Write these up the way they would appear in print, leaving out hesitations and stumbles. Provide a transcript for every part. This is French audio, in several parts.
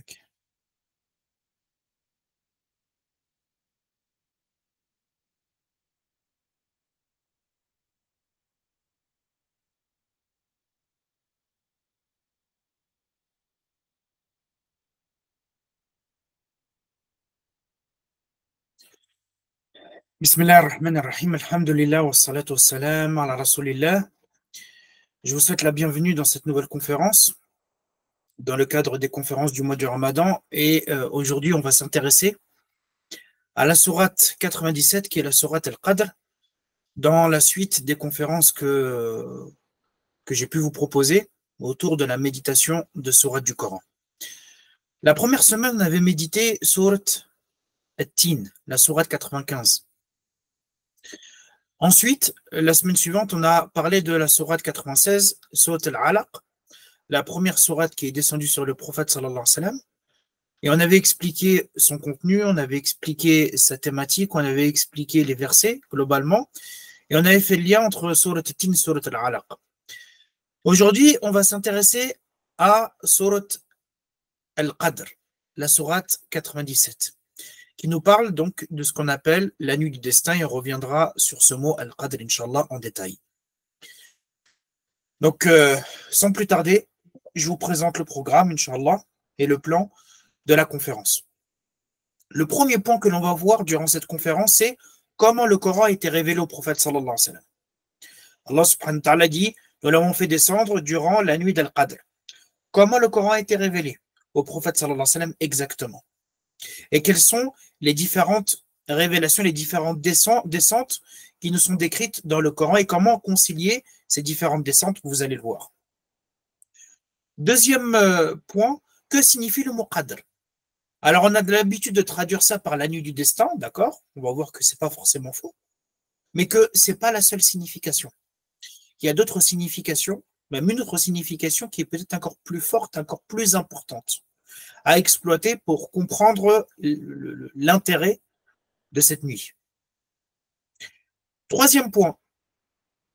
Ok. Bismillah ar-Rahman ar-Rahim, alhamdulillah wa salatu wa salam ala rasulillah. Je vous souhaite la bienvenue dans cette nouvelle conférence, dans le cadre des conférences du mois du Ramadan. Et aujourd'hui, on va s'intéresser à la sourate 97, qui est la sourate Al-Qadr, dans la suite des conférences que j'ai pu vous proposer autour de la méditation de sourate du Coran. La première semaine, on avait médité sourate At-Tin, la sourate 95. Ensuite, la semaine suivante, on a parlé de la sourate 96, sourate Al-Alaq, la première sourate qui est descendue sur le prophète sallallahu alayhi wa sallam. Et on avait expliqué son contenu, on avait expliqué sa thématique, on avait expliqué les versets globalement, et on avait fait le lien entre sourate Tin et sourate Al-Alaq. Aujourd'hui, on va s'intéresser à sourate Al-Qadr, la sourate 97. Qui nous parle donc de ce qu'on appelle la nuit du destin, et on reviendra sur ce mot Al-Qadr, Inch'Allah, en détail. Donc, sans plus tarder, je vous présente le programme, Inch'Allah, et le plan de la conférence. Le premier point que l'on va voir durant cette conférence, c'est comment le Coran a été révélé au prophète sallallahu alayhi wa sallam. Allah subhanahu wa ta'ala dit, nous l'avons fait descendre durant la nuit d'Al-Qadr. Comment le Coran a été révélé au prophète sallallahu alayhi wa sallam exactement? Et quelles sont les différentes révélations, les différentes descentes qui nous sont décrites dans le Coran et comment concilier ces différentes descentes, vous allez le voir. Deuxième point, que signifie le mot qadr? Alors, on a de l'habitude de traduire ça par la nuit du destin, d'accord? On va voir que ce n'est pas forcément faux, mais que ce n'est pas la seule signification. Il y a d'autres significations, même une autre signification qui est peut-être encore plus forte, encore plus importante à exploiter pour comprendre l'intérêt de cette nuit. Troisième point,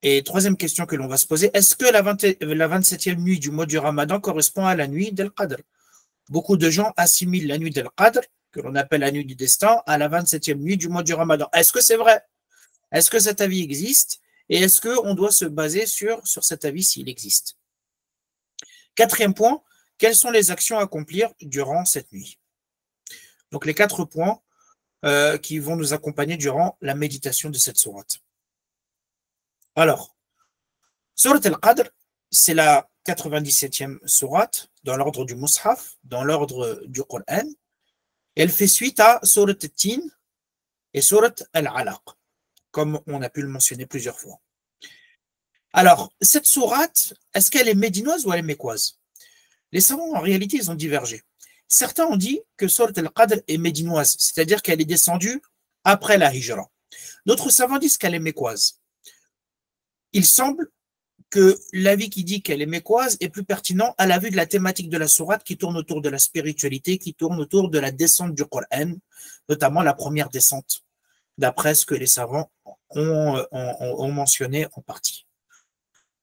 et troisième question que l'on va se poser, est-ce que la 27e nuit du mois du Ramadan correspond à la nuit d'Al-Qadr? Beaucoup de gens assimilent la nuit d'Al-Qadr, que l'on appelle la nuit du destin, à la 27e nuit du mois du Ramadan. Est-ce que c'est vrai? Est-ce que cet avis existe? Et est-ce qu'on doit se baser sur cet avis s'il existe? Quatrième point, quelles sont les actions à accomplir durant cette nuit? Donc les 4 points qui vont nous accompagner durant la méditation de cette sourate. Alors, sourate Al-Qadr, c'est la 97e sourate dans l'ordre du Mus'haf, dans l'ordre du Coran. Elle fait suite à sourate At-Tin et sourate Al-Alaq, comme on a pu le mentionner plusieurs fois. Alors, cette sourate, est-ce qu'elle est médinoise ou elle est mécoise? Les savants, en réalité, ils ont divergé. Certains ont dit que sourate Al-Qadr est médinoise, c'est-à-dire qu'elle est descendue après la Hijra. D'autres savants disent qu'elle est mécoise. Il semble que l'avis qui dit qu'elle est mécoise est plus pertinent à la vue de la thématique de la sourate qui tourne autour de la spiritualité, qui tourne autour de la descente du Coran, notamment la première descente, d'après ce que les savants ont mentionné en partie.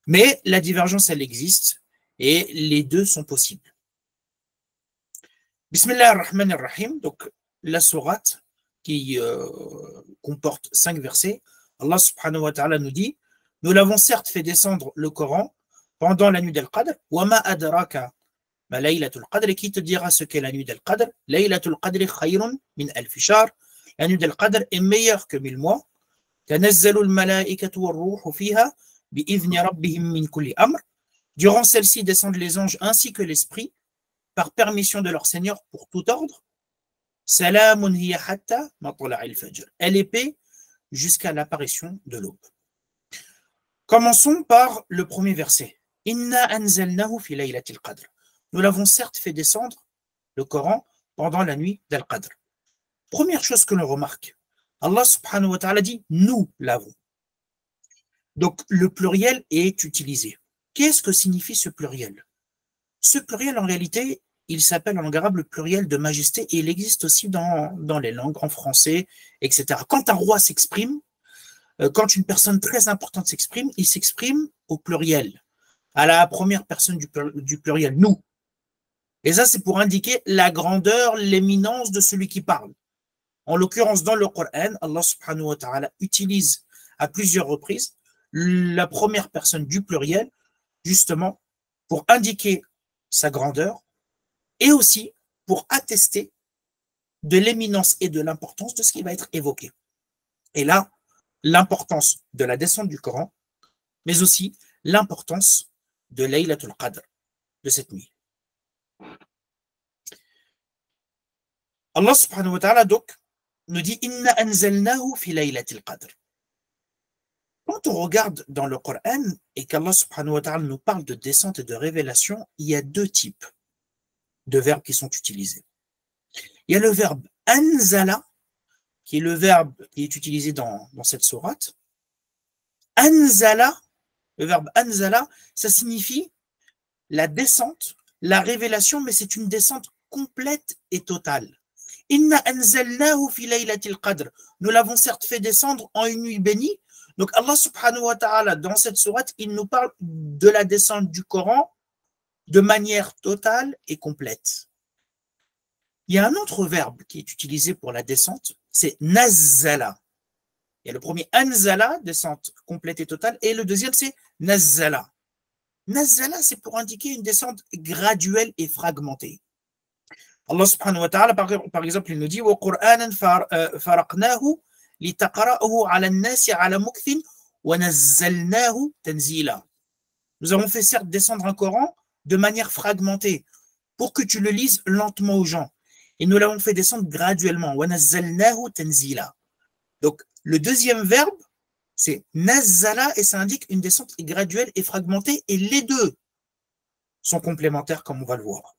Mais la divergence, elle existe, et les deux sont possibles. Bismillah ar-Rahman ar-Rahim, donc la sourate qui comporte 5 versets, Allah subhanahu wa ta'ala nous dit, nous l'avons certes fait descendre le Coran pendant la nuit d'Al-Qadr, wa ma adraka ma laylatul qadr, et qui te dira ce qu'est la nuit d'Al-Qadr? Laylatul qadri khayrun min alfi shahr, la nuit d'Al-Qadr est meilleure que 1000 mois. Tanazzalu al-malaikatu war-ruhu fiha bi'idhni rabbihim min kulli amr, durant celle-ci descendent les anges ainsi que l'esprit par permission de leur Seigneur pour tout ordre. Salamun hiya hatta matla'il fajr, elle est paix jusqu'à l'apparition de l'aube. Commençons par le premier verset. Inna anzalnahu fi laylatil qadr. Nous l'avons certes fait descendre, le Coran, pendant la nuit d'Al-Qadr. Première chose que l'on remarque, Allah subhanahu wa ta'ala dit nous l'avons. Donc le pluriel est utilisé. Qu'est-ce que signifie ce pluriel? Ce pluriel, en réalité, il s'appelle en arabe le pluriel de majesté et il existe aussi dans les langues, en français, etc. Quand un roi s'exprime, quand une personne très importante s'exprime, il s'exprime au pluriel, à la première personne du pluriel, nous. Et ça, c'est pour indiquer la grandeur, l'éminence de celui qui parle. En l'occurrence, dans le Coran, Allah subhanahu wa ta'ala utilise à plusieurs reprises la première personne du pluriel, justement, pour indiquer sa grandeur et aussi pour attester de l'éminence et de l'importance de ce qui va être évoqué. Et là, l'importance de la descente du Coran, mais aussi l'importance de Laylatul Qadr, de cette nuit. Allah subhanahu wa ta'ala donc nous dit Inna anzalnahu fi laylatil qadr. Quand on regarde dans le Coran et qu'Allah subhanahu wa ta'ala nous parle de descente et de révélation, il y a deux types de verbes qui sont utilisés. Il y a le verbe anzala, qui est le verbe qui est utilisé dans cette sourate. Anzala, le verbe anzala, ça signifie la descente, la révélation, mais c'est une descente complète et totale. Inna anzalnahu fi laylatil qadr. Nous l'avons certes fait descendre en une nuit bénie. Donc Allah subhanahu wa ta'ala, dans cette sourate, il nous parle de la descente du Coran de manière totale et complète. Il y a un autre verbe qui est utilisé pour la descente, c'est nazzala. Il y a le premier anzala, descente complète et totale, et le deuxième c'est nazzala. Nazzala, c'est pour indiquer une descente graduelle et fragmentée. Allah subhanahu wa ta'ala, par exemple, il nous dit وَقُرْآنًا فَرَقْنَاهُ لِتَقْرَأَهُ عَلَى النَّاسِ عَلَى مُكْثٍ وَنَزَّلْنَاهُ تَنزِيلًا. Nous avons fait certes descendre un Coran de manière fragmentée pour que tu le lises lentement aux gens. Et nous l'avons fait descendre graduellement. وَنَزَّلْنَاهُ تَنزِيلًا. Donc, le deuxième verbe, c'est nazzala et ça indique une descente graduelle et fragmentée et les deux sont complémentaires comme on va le voir.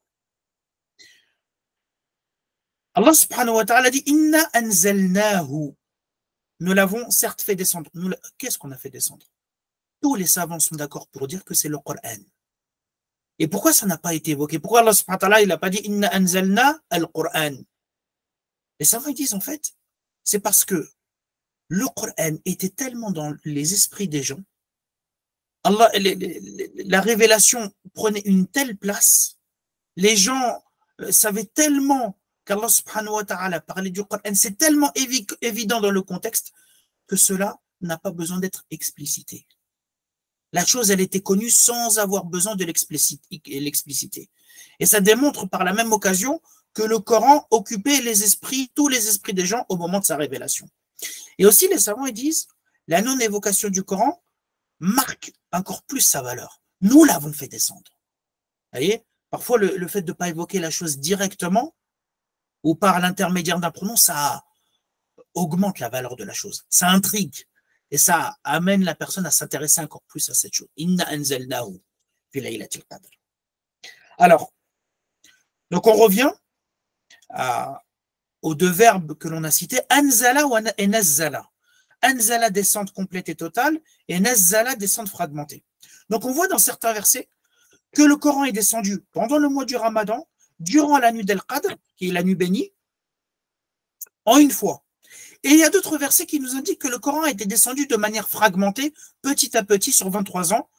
Allah subhanahu wa ta'ala dit Inna anzalnahu. Nous l'avons certes fait descendre. Qu'est-ce qu'on a fait descendre? Tous les savants sont d'accord pour dire que c'est le Coran. Et pourquoi ça n'a pas été évoqué? Pourquoi Allah subhanahu wa ta'ala il n'a pas dit Inna anzalna al-Qur'an? Les savants disent en fait, c'est parce que le Coran était tellement dans les esprits des gens, Allah, la révélation prenait une telle place, les gens savaient tellement qu'Allah subhanahu wa ta'ala parlait du Coran, c'est tellement évident dans le contexte que cela n'a pas besoin d'être explicité. La chose, elle était connue sans avoir besoin de l'expliciter. Et ça démontre par la même occasion que le Coran occupait les esprits, tous les esprits des gens au moment de sa révélation. Et aussi, les savants ils disent, la non-évocation du Coran marque encore plus sa valeur. Nous l'avons fait descendre. Vous voyez, parfois le fait de ne pas évoquer la chose directement ou par l'intermédiaire d'un pronom, ça augmente la valeur de la chose. Ça intrigue et ça amène la personne à s'intéresser encore plus à cette chose. Inna anzalnahu fi laylatil qadr. Alors, donc on revient aux deux verbes que l'on a cités, anzala et nazzala. Anzala, descente complète et totale, et nazzala, descente fragmentée. Donc on voit dans certains versets que le Coran est descendu pendant le mois du Ramadan, durant la nuit d'Al-Qadr, qui est la nuit bénie, en une fois. Et il y a d'autres versets qui nous indiquent que le Coran a été descendu de manière fragmentée, petit à petit, sur 23 ans,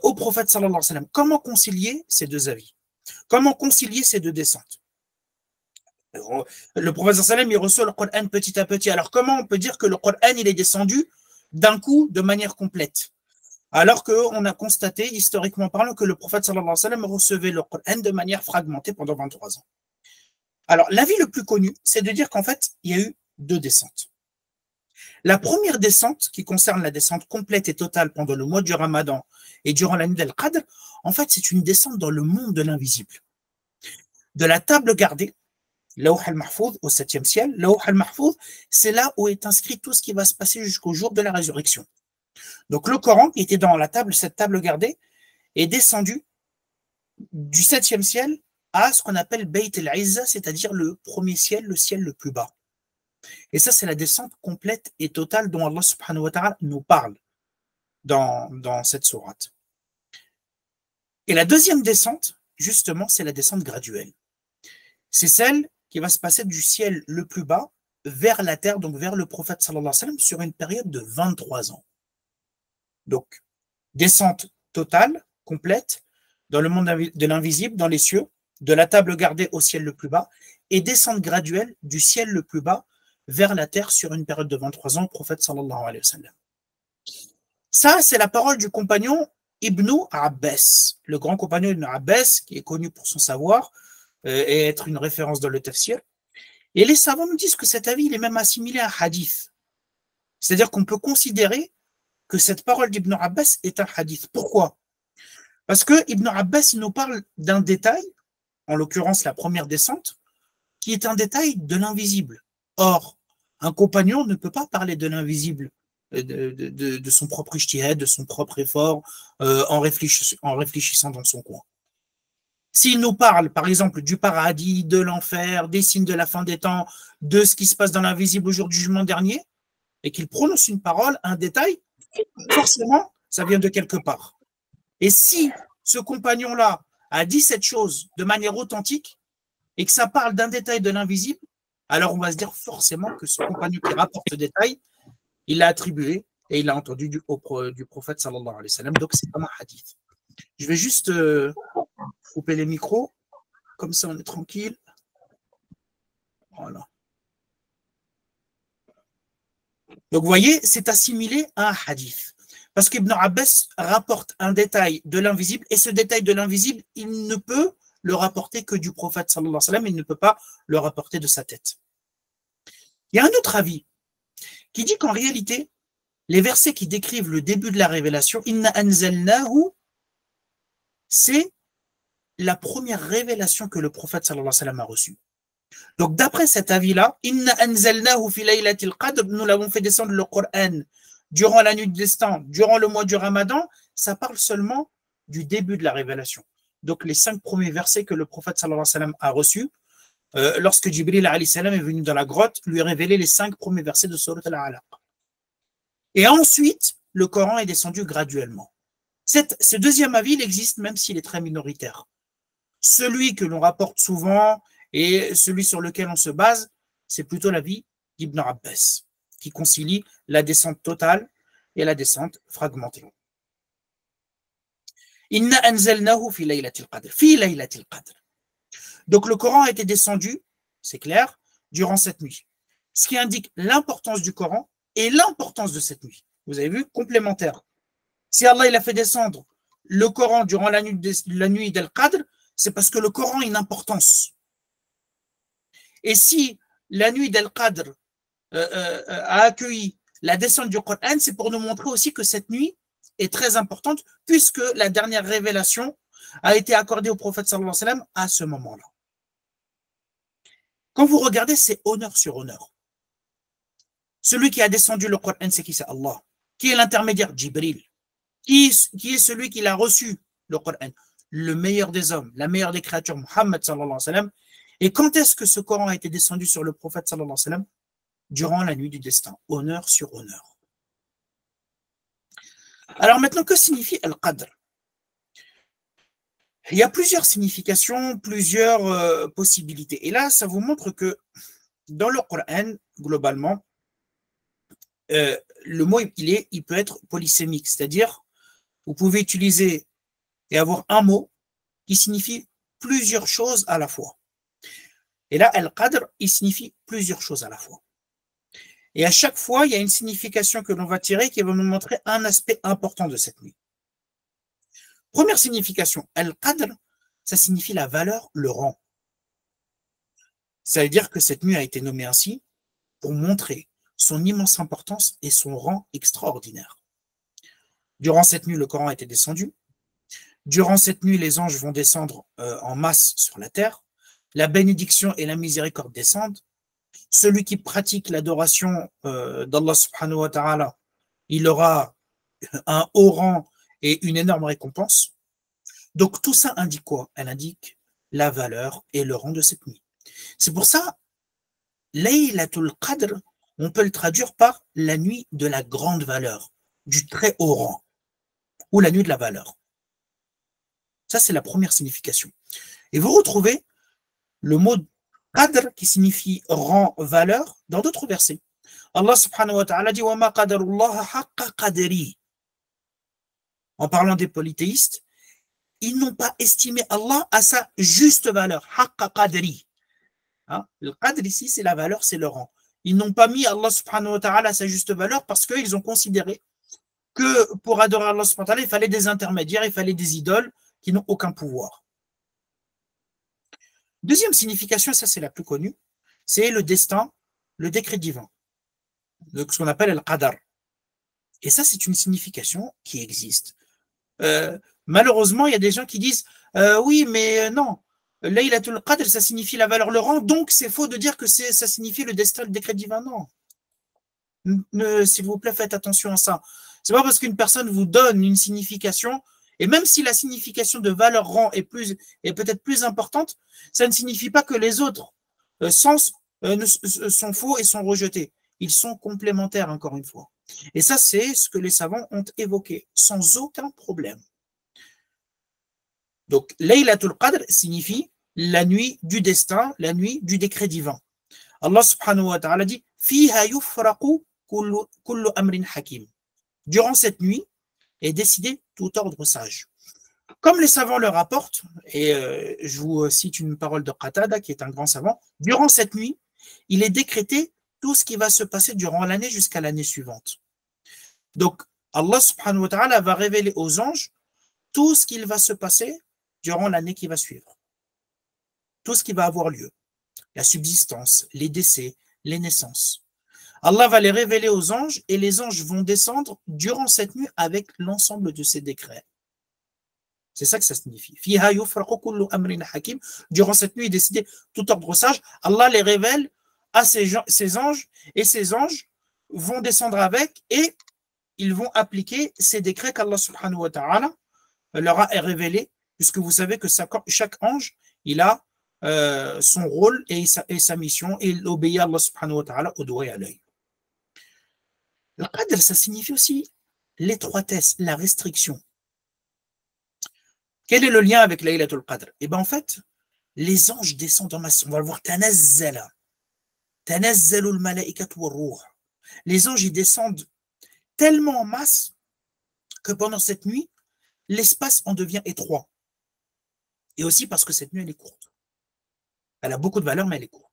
au prophète sallallahu alayhi wa sallam. Comment concilier ces deux avis? Comment concilier ces deux descentes? Le prophète sallallahu alayhi wa sallam, il reçoit le Coran petit à petit. Alors comment on peut dire que le Coran il est descendu d'un coup, de manière complète? Alors qu'on a constaté, historiquement parlant, que le prophète sallallahu alayhi wa sallam recevait le Coran de manière fragmentée pendant 23 ans. Alors, l'avis le plus connu, c'est de dire qu'en fait, il y a eu deux descentes. La première descente, qui concerne la descente complète et totale pendant le mois du Ramadan et durant la nuit d'Al-Qadr, en fait, c'est une descente dans le monde de l'invisible. De la table gardée, Lawh al-Mahfouz, au 7e ciel, Lawh al-Mahfouz, c'est là où est inscrit tout ce qui va se passer jusqu'au jour de la résurrection. Donc, le Coran, qui était dans la table, cette table gardée, est descendu du 7e ciel à ce qu'on appelle Bayt al-Izza, c'est-à-dire le premier ciel, le ciel le plus bas. Et ça, c'est la descente complète et totale dont Allah subhanahu wa ta'ala nous parle dans cette sourate. Et la deuxième descente, justement, c'est la descente graduelle. C'est celle qui va se passer du ciel le plus bas vers la terre, donc vers le prophète sallallahu alayhi wa sallam, sur une période de 23 ans. Donc, descente totale, complète, dans le monde de l'invisible, dans les cieux, de la table gardée au ciel le plus bas, et descente graduelle du ciel le plus bas vers la terre sur une période de 23 ans, le prophète sallallahu alayhi wa sallam. Ça, c'est la parole du compagnon Ibn Abbas, le grand compagnon Ibn Abbas, qui est connu pour son savoir et être une référence dans le tafsir. Et les savants nous disent que cet avis, il est même assimilé à un hadith. C'est-à-dire qu'on peut considérer que cette parole d'Ibn Abbas est un hadith. Pourquoi? Parce que Ibn Abbas, il nous parle d'un détail, en l'occurrence la première descente, qui est un détail de l'invisible. Or, un compagnon ne peut pas parler de l'invisible, de son propre ijtihad, de son propre effort, en réfléchissant dans son coin. S'il nous parle, par exemple, du paradis, de l'enfer, des signes de la fin des temps, de ce qui se passe dans l'invisible au jour du jugement dernier, et qu'il prononce une parole, un détail, forcément, ça vient de quelque part. Et si ce compagnon-là a dit cette chose de manière authentique, et que ça parle d'un détail de l'invisible, alors on va se dire forcément que ce compagnon qui rapporte ce détail, il l'a attribué et il l'a entendu du prophète sallallahu alayhi wa sallam. Donc c'est comme un hadith. Je vais juste couper les micros, comme ça on est tranquille. Voilà. Donc vous voyez, c'est assimilé à un hadith. Parce qu'Ibn Abbas rapporte un détail de l'invisible, et ce détail de l'invisible, il ne peut le rapporter que du prophète sallallahu alayhi wa sallam, il ne peut pas le rapporter de sa tête. Il y a un autre avis qui dit qu'en réalité, les versets qui décrivent le début de la révélation, Inna anzalnahu, c'est la première révélation que le prophète sallallahu alayhi wa sallam a reçue. Donc d'après cet avis-là, Inna anzalnahu fi laylatil qadr, nous l'avons fait descendre le Coran durant la nuit du destin, durant le mois du Ramadan, ça parle seulement du début de la révélation. Donc les 5 premiers versets que le prophète sallallahu alayhi wa sallam a reçus, lorsque Jibril alayhi salam est venu dans la grotte, lui révéler les 5 premiers versets de Surat Al-Alaq. Et ensuite, le Coran est descendu graduellement. Ce deuxième avis, il existe même s'il est très minoritaire. Celui que l'on rapporte souvent et celui sur lequel on se base, c'est plutôt l'avis d'Ibn Abbas, qui concilie la descente totale et la descente fragmentée. Inna anzalnahu fi laylatil qadr. Fi laylatil qadr. Donc le Coran a été descendu, c'est clair, durant cette nuit. Ce qui indique l'importance du Coran et l'importance de cette nuit. Vous avez vu, complémentaire. Si Allah il a fait descendre le Coran durant la nuit d'Al-Qadr, c'est parce que le Coran a une importance. Et si la nuit d'Al-Qadr a accueilli la descente du Coran, c'est pour nous montrer aussi que cette nuit est très importante, puisque la dernière révélation a été accordée au prophète sallallahu alayhi wa sallam à ce moment-là. Quand vous regardez, c'est honneur sur honneur. Celui qui a descendu le Coran, c'est qui? C'est Allah. Qui est l'intermédiaire? Jibril. Qui est celui qui l'a reçu, le Coran? Le meilleur des hommes, la meilleure des créatures, Muhammad sallallahu alayhi wa sallam. Et quand est-ce que ce Coran a été descendu sur le prophète sallallahu alayhi wa sallam? Durant la nuit du destin. Honneur sur honneur. Alors maintenant, que signifie Al-Qadr? Il y a plusieurs significations, plusieurs possibilités. Et là, ça vous montre que dans le Coran, globalement, le mot, il peut être polysémique, c'est-à-dire, vous pouvez utiliser et avoir un mot qui signifie plusieurs choses à la fois. Et là, Al-Qadr, il signifie plusieurs choses à la fois. Et à chaque fois, il y a une signification que l'on va tirer qui va nous montrer un aspect important de cette nuit. Première signification, Al-Qadr, ça signifie la valeur, le rang. Ça veut dire que cette nuit a été nommée ainsi pour montrer son immense importance et son rang extraordinaire. Durant cette nuit, le Coran a été descendu. Durant cette nuit, les anges vont descendre en masse sur la terre. La bénédiction et la miséricorde descendent. Celui qui pratique l'adoration d'Allah subhanahu wa ta'ala, il aura un haut rang et une énorme récompense. Donc tout ça indique quoi? Elle indique la valeur et le rang de cette nuit. C'est pour ça, Laylatul Qadr, on peut le traduire par la nuit de la grande valeur, du très haut rang, ou la nuit de la valeur. Ça, c'est la première signification. Et vous retrouvez le mot Qadr qui signifie rang, valeur, dans d'autres versets. Allah subhanahu wa ta'ala dit wa ma qadarullaha haqqa qadri. En parlant des polythéistes, ils n'ont pas estimé Allah à sa juste valeur. Haqqa qadri. Hein? Le qadr ici, c'est la valeur, c'est le rang. Ils n'ont pas mis Allah subhanahu wa ta'ala à sa juste valeur parce qu'ils ont considéré que pour adorer Allah subhanahu wa ta'ala, il fallait des intermédiaires, il fallait des idoles qui n'ont aucun pouvoir. Deuxième signification, ça c'est la plus connue, c'est le destin, le décret divin, ce qu'on appelle le qadar. Et ça, c'est une signification qui existe. Malheureusement, il y a des gens qui disent oui, mais non, Laylatul Qadr, ça signifie la valeur, le rang, donc c'est faux de dire que ça signifie le destin, le décret divin. Non. S'il vous plaît, faites attention à ça. C'est pas parce qu'une personne vous donne une signification, et même si la signification de valeur rang est peut-être plus importante, ça ne signifie pas que les autres sens sont faux et sont rejetés. Ils sont complémentaires, encore une fois. Et ça, c'est ce que les savants ont évoqué, sans aucun problème. Donc, Laylatul Qadr signifie la nuit du destin, la nuit du décret divin. Allah subhanahu wa ta'ala dit « Fiha yufraqu kullu amrin hakim » Durant cette nuit est décidé tout ordre sage. Comme les savants le rapportent, et je vous cite une parole de Qatada, qui est un grand savant, durant cette nuit, il est décrété tout ce qui va se passer durant l'année jusqu'à l'année suivante. Donc, Allah subhanahu wa ta'ala va révéler aux anges tout ce qu'il va se passer durant l'année qui va suivre. Tout ce qui va avoir lieu. La subsistance, les décès, les naissances. Allah va les révéler aux anges et les anges vont descendre durant cette nuit avec l'ensemble de ces décrets. C'est ça que ça signifie. Durant cette nuit, décidé tout ordre sage, Allah les révèle à ces anges et ces anges vont descendre avec et ils vont appliquer ces décrets qu'Allah subhanahu wa ta'ala leur a révélés, puisque vous savez que chaque ange, il a son rôle et sa mission et il obéit à Allah subhanahu wa ta'ala au doigt et à l'œil. Le qadr, ça signifie aussi l'étroitesse, la restriction. Quel est le lien avec Laylatul Qadr? Eh bien, en fait, les anges descendent en masse. On va le voir, tanazzala. Tanazzalul malaikatu wa ruh. Les anges, ils descendent tellement en masse que pendant cette nuit, l'espace en devient étroit. Et aussi parce que cette nuit, elle est courte. Elle a beaucoup de valeur, mais elle est courte.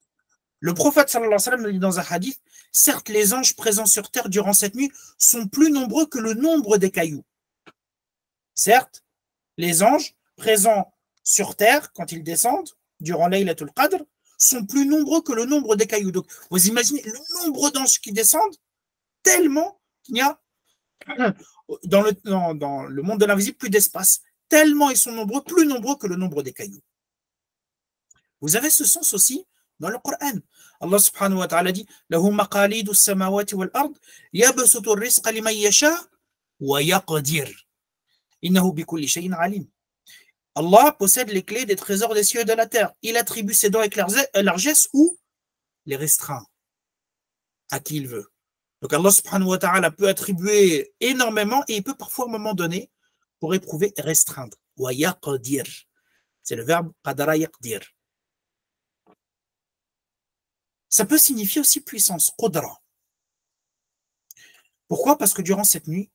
Le prophète sallallahu alayhi wa sallam dit dans un hadith, certes, les anges présents sur terre durant cette nuit sont plus nombreux que le nombre des cailloux. Certes, les anges présents sur terre, quand ils descendent, durant Laylatul Qadr, sont plus nombreux que le nombre des cailloux. Donc, vous imaginez le nombre d'anges qui descendent, tellement qu'il y a dans le monde de l'invisible plus d'espace. Tellement ils sont nombreux, plus nombreux que le nombre des cailloux. Vous avez ce sens aussi dans le Coran. Allah subhanahu wa ta'ala dit Lahu maqalidu samawati wal ard yabsutu ar-rizqa liman yasha wa yaqdir. Innahu bi kulli shay'in alim. Allah possède les clés des trésors des cieux et de la terre. Il attribue ses dons avec largesse ou les restreint à qui il veut. Donc Allah subhanahu wa ta'ala peut attribuer énormément et il peut parfois à un moment donné, pour éprouver, restreindre. Wa yaqdir. C'est le verbe qadara yaqdir. Ça peut signifier aussi puissance, qudra. Pourquoi? Parce que durant cette nuit,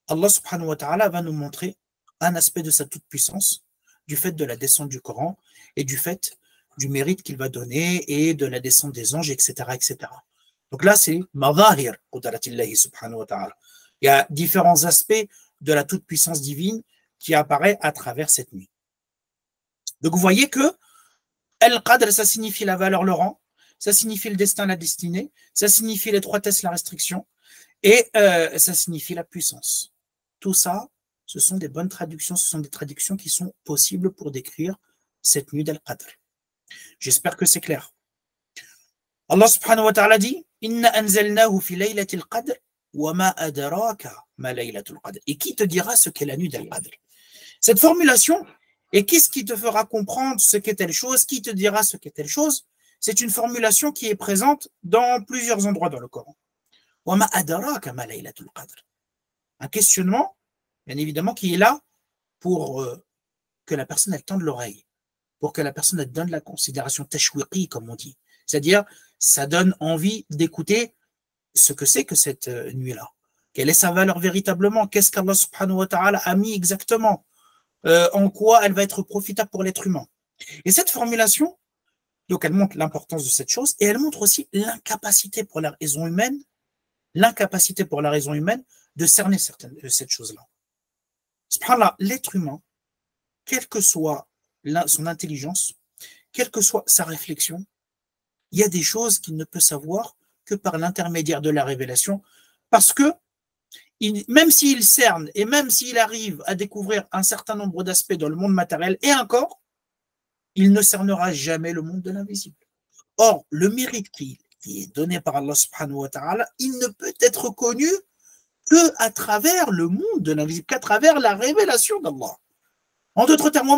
Allah subhanahu wa ta'ala va nous montrer un aspect de sa toute-puissance, du fait de la descente du Coran et du fait du mérite qu'il va donner et de la descente des anges, etc. etc. Donc là, c'est madahir qudratillahi subhanahu wa ta'ala. Il y a différents aspects de la toute-puissance divine qui apparaît à travers cette nuit. Donc vous voyez que al-qadr, ça signifie la valeur, le rang, ça signifie le destin, la destinée, ça signifie l'étroitesse, la restriction, et ça signifie la puissance. Tout ça, ce sont des bonnes traductions, ce sont des traductions qui sont possibles pour décrire cette nuit d'Al-Qadr. J'espère que c'est clair. Allah subhanahu wa ta'ala dit Inna anzalnahu fi laylatil qadr wa ma adraka ma laylatul qadr. Et qui te dira ce qu'est la nuit d'Al-Qadr? Cette formulation, et qu'est-ce qui te fera comprendre ce qu'est telle chose, qui te dira ce qu'est telle chose, c'est une formulation qui est présente dans plusieurs endroits dans le Coran. Wa ma adraka ma laylatul qadr. Un questionnement, bien évidemment, qui est là pour que la personne elle tende l'oreille, pour que la personne elle donne la considération tashwiqi, comme on dit. C'est-à-dire, ça donne envie d'écouter ce que c'est que cette nuit-là. Quelle est sa valeur véritablement? Qu'est-ce qu'Allah subhanahu wa ta'ala a mis exactement? en quoi elle va être profitable pour l'être humain. Et cette formulation, donc elle montre l'importance de cette chose et elle montre aussi l'incapacité pour la raison humaine, de cerner cette chose-là. Subhanallah, l'être humain, quelle que soit son intelligence, quelle que soit sa réflexion, il y a des choses qu'il ne peut savoir que par l'intermédiaire de la révélation, parce que même s'il cerne et même s'il arrive à découvrir un certain nombre d'aspects dans le monde matériel et encore, il ne cernera jamais le monde de l'invisible. Or, le mérite qui est donné par Allah subhanahu wa ta'ala, il ne peut être connu qu'à travers le monde de l'invisible, qu'à travers la révélation d'Allah. En d'autres termes,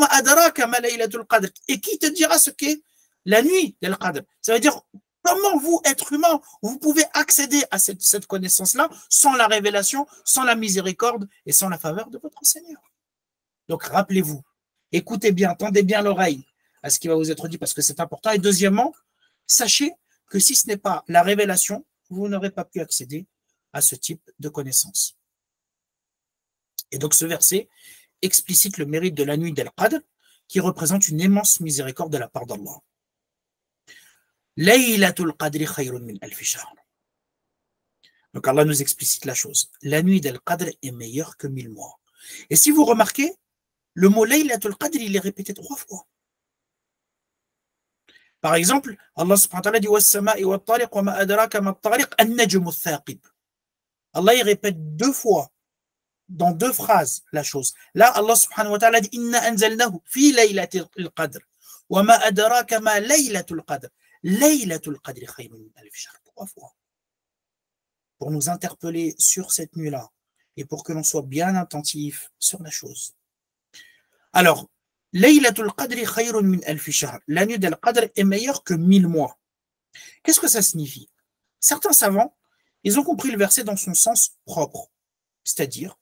et qui te dira ce qu'est la nuit del Qadr? Ça veut dire, comment vous, être humain, vous pouvez accéder à cette connaissance-là sans la révélation, sans la miséricorde et sans la faveur de votre Seigneur. Donc, rappelez-vous, écoutez bien, tendez bien l'oreille à ce qui va vous être dit parce que c'est important. Et deuxièmement, sachez que si ce n'est pas la révélation, vous n'aurez pas pu accéder à ce type de connaissance. Et donc, ce verset explicite le mérite de la nuit del Qadr qui représente une immense miséricorde de la part d'Allah. Laylatul Qadri khayrun min alfi shahr. Donc Allah nous explicite la chose. La nuit del Qadr est meilleure que 1000 mois. Et si vous remarquez, le mot Laylatul Qadr, il est répété 3 fois. Par exemple, Allah subhanahu wa ta'ala dit was-sama'i wat-tariq wa ma adraka mat-tariq an-najmu ath-thaqib. Allah il répète 2 fois dans 2 phrases la chose. Là, Allah subhanahu wa ta'ala dit inna anzalnahu fi laylatil qadr wa ma adraka ma laylatul qadr. Laylatul qadri khayrun min alf shahr. 3 fois. Pour nous interpeller sur cette nuit-là et pour que l'on soit bien attentif sur la chose. Alors, Laylatul Qadri khayrun min alfi shahr. La nuit del Qadr est meilleure que 1000 mois. Qu'est-ce que ça signifie? Certains savants, ils ont compris le verset dans son sens propre. C'est-à-dire,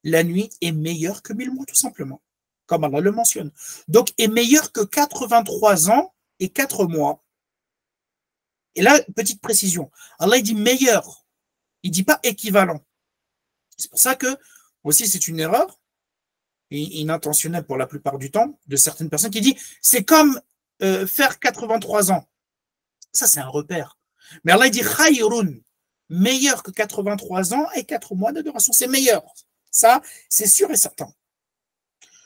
la nuit est meilleure que 1000 mois, tout simplement. Comme Allah le mentionne. Donc, est meilleure que 83 ans et 4 mois. Et là, petite précision. Allah, il dit meilleur. Il ne dit pas équivalent. C'est pour ça que, aussi, c'est une erreur inintentionnel pour la plupart du temps, de certaines personnes qui disent c'est comme faire 83 ans. Ça, c'est un repère. Mais Allah dit khayrun, meilleur que 83 ans et 4 mois d'adoration. C'est meilleur. Ça, c'est sûr et certain.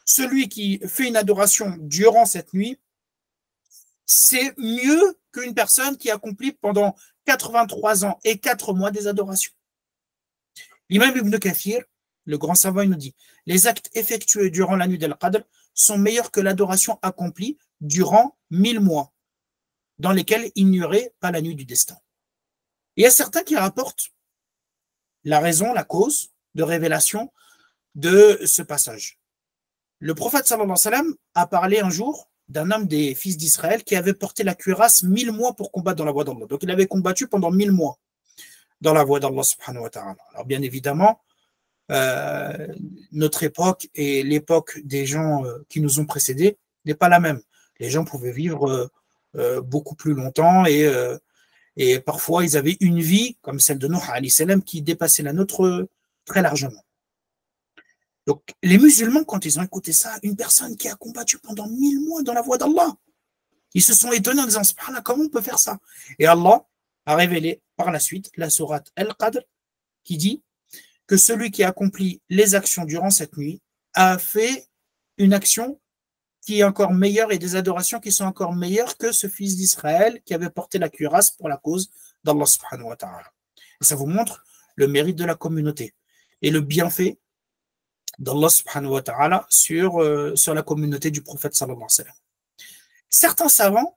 Celui qui fait une adoration durant cette nuit, c'est mieux qu'une personne qui accomplit pendant 83 ans et 4 mois des adorations. L'imam Ibn Kathir, le grand savant, il nous dit les actes effectués durant la nuit del Qadr sont meilleurs que l'adoration accomplie durant 1000 mois, dans lesquels il n'y aurait pas la nuit du destin. Il y a certains qui rapportent la raison, la cause de révélation de ce passage. Le prophète sallallahu alayhi wa sallam a parlé un jour d'un homme des fils d'Israël qui avait porté la cuirasse 1000 mois pour combattre dans la voie d'Allah. Donc il avait combattu pendant 1000 mois dans la voie d'Allah subhanahu wa ta'ala. Alors bien évidemment, notre époque et l'époque des gens qui nous ont précédés n'est pas la même. Les gens pouvaient vivre beaucoup plus longtemps et parfois ils avaient une vie comme celle de Nuh alayhi salam qui dépassait la nôtre très largement. Donc les musulmans, quand ils ont écouté ça, une personne qui a combattu pendant 1000 mois dans la voie d'Allah, ils se sont étonnés en disant subhanallah, comment on peut faire ça? Et Allah a révélé par la suite la sourate Al-Qadr qui dit que celui qui accomplit les actions durant cette nuit a fait une action qui est encore meilleure et des adorations qui sont encore meilleures que ce fils d'Israël qui avait porté la cuirasse pour la cause d'Allah subhanahu wa ta'ala. Et ça vous montre le mérite de la communauté et le bienfait d'Allah subhanahu wa ta'ala sur la communauté du prophète sallallahu alayhi wa sallam. Certains savants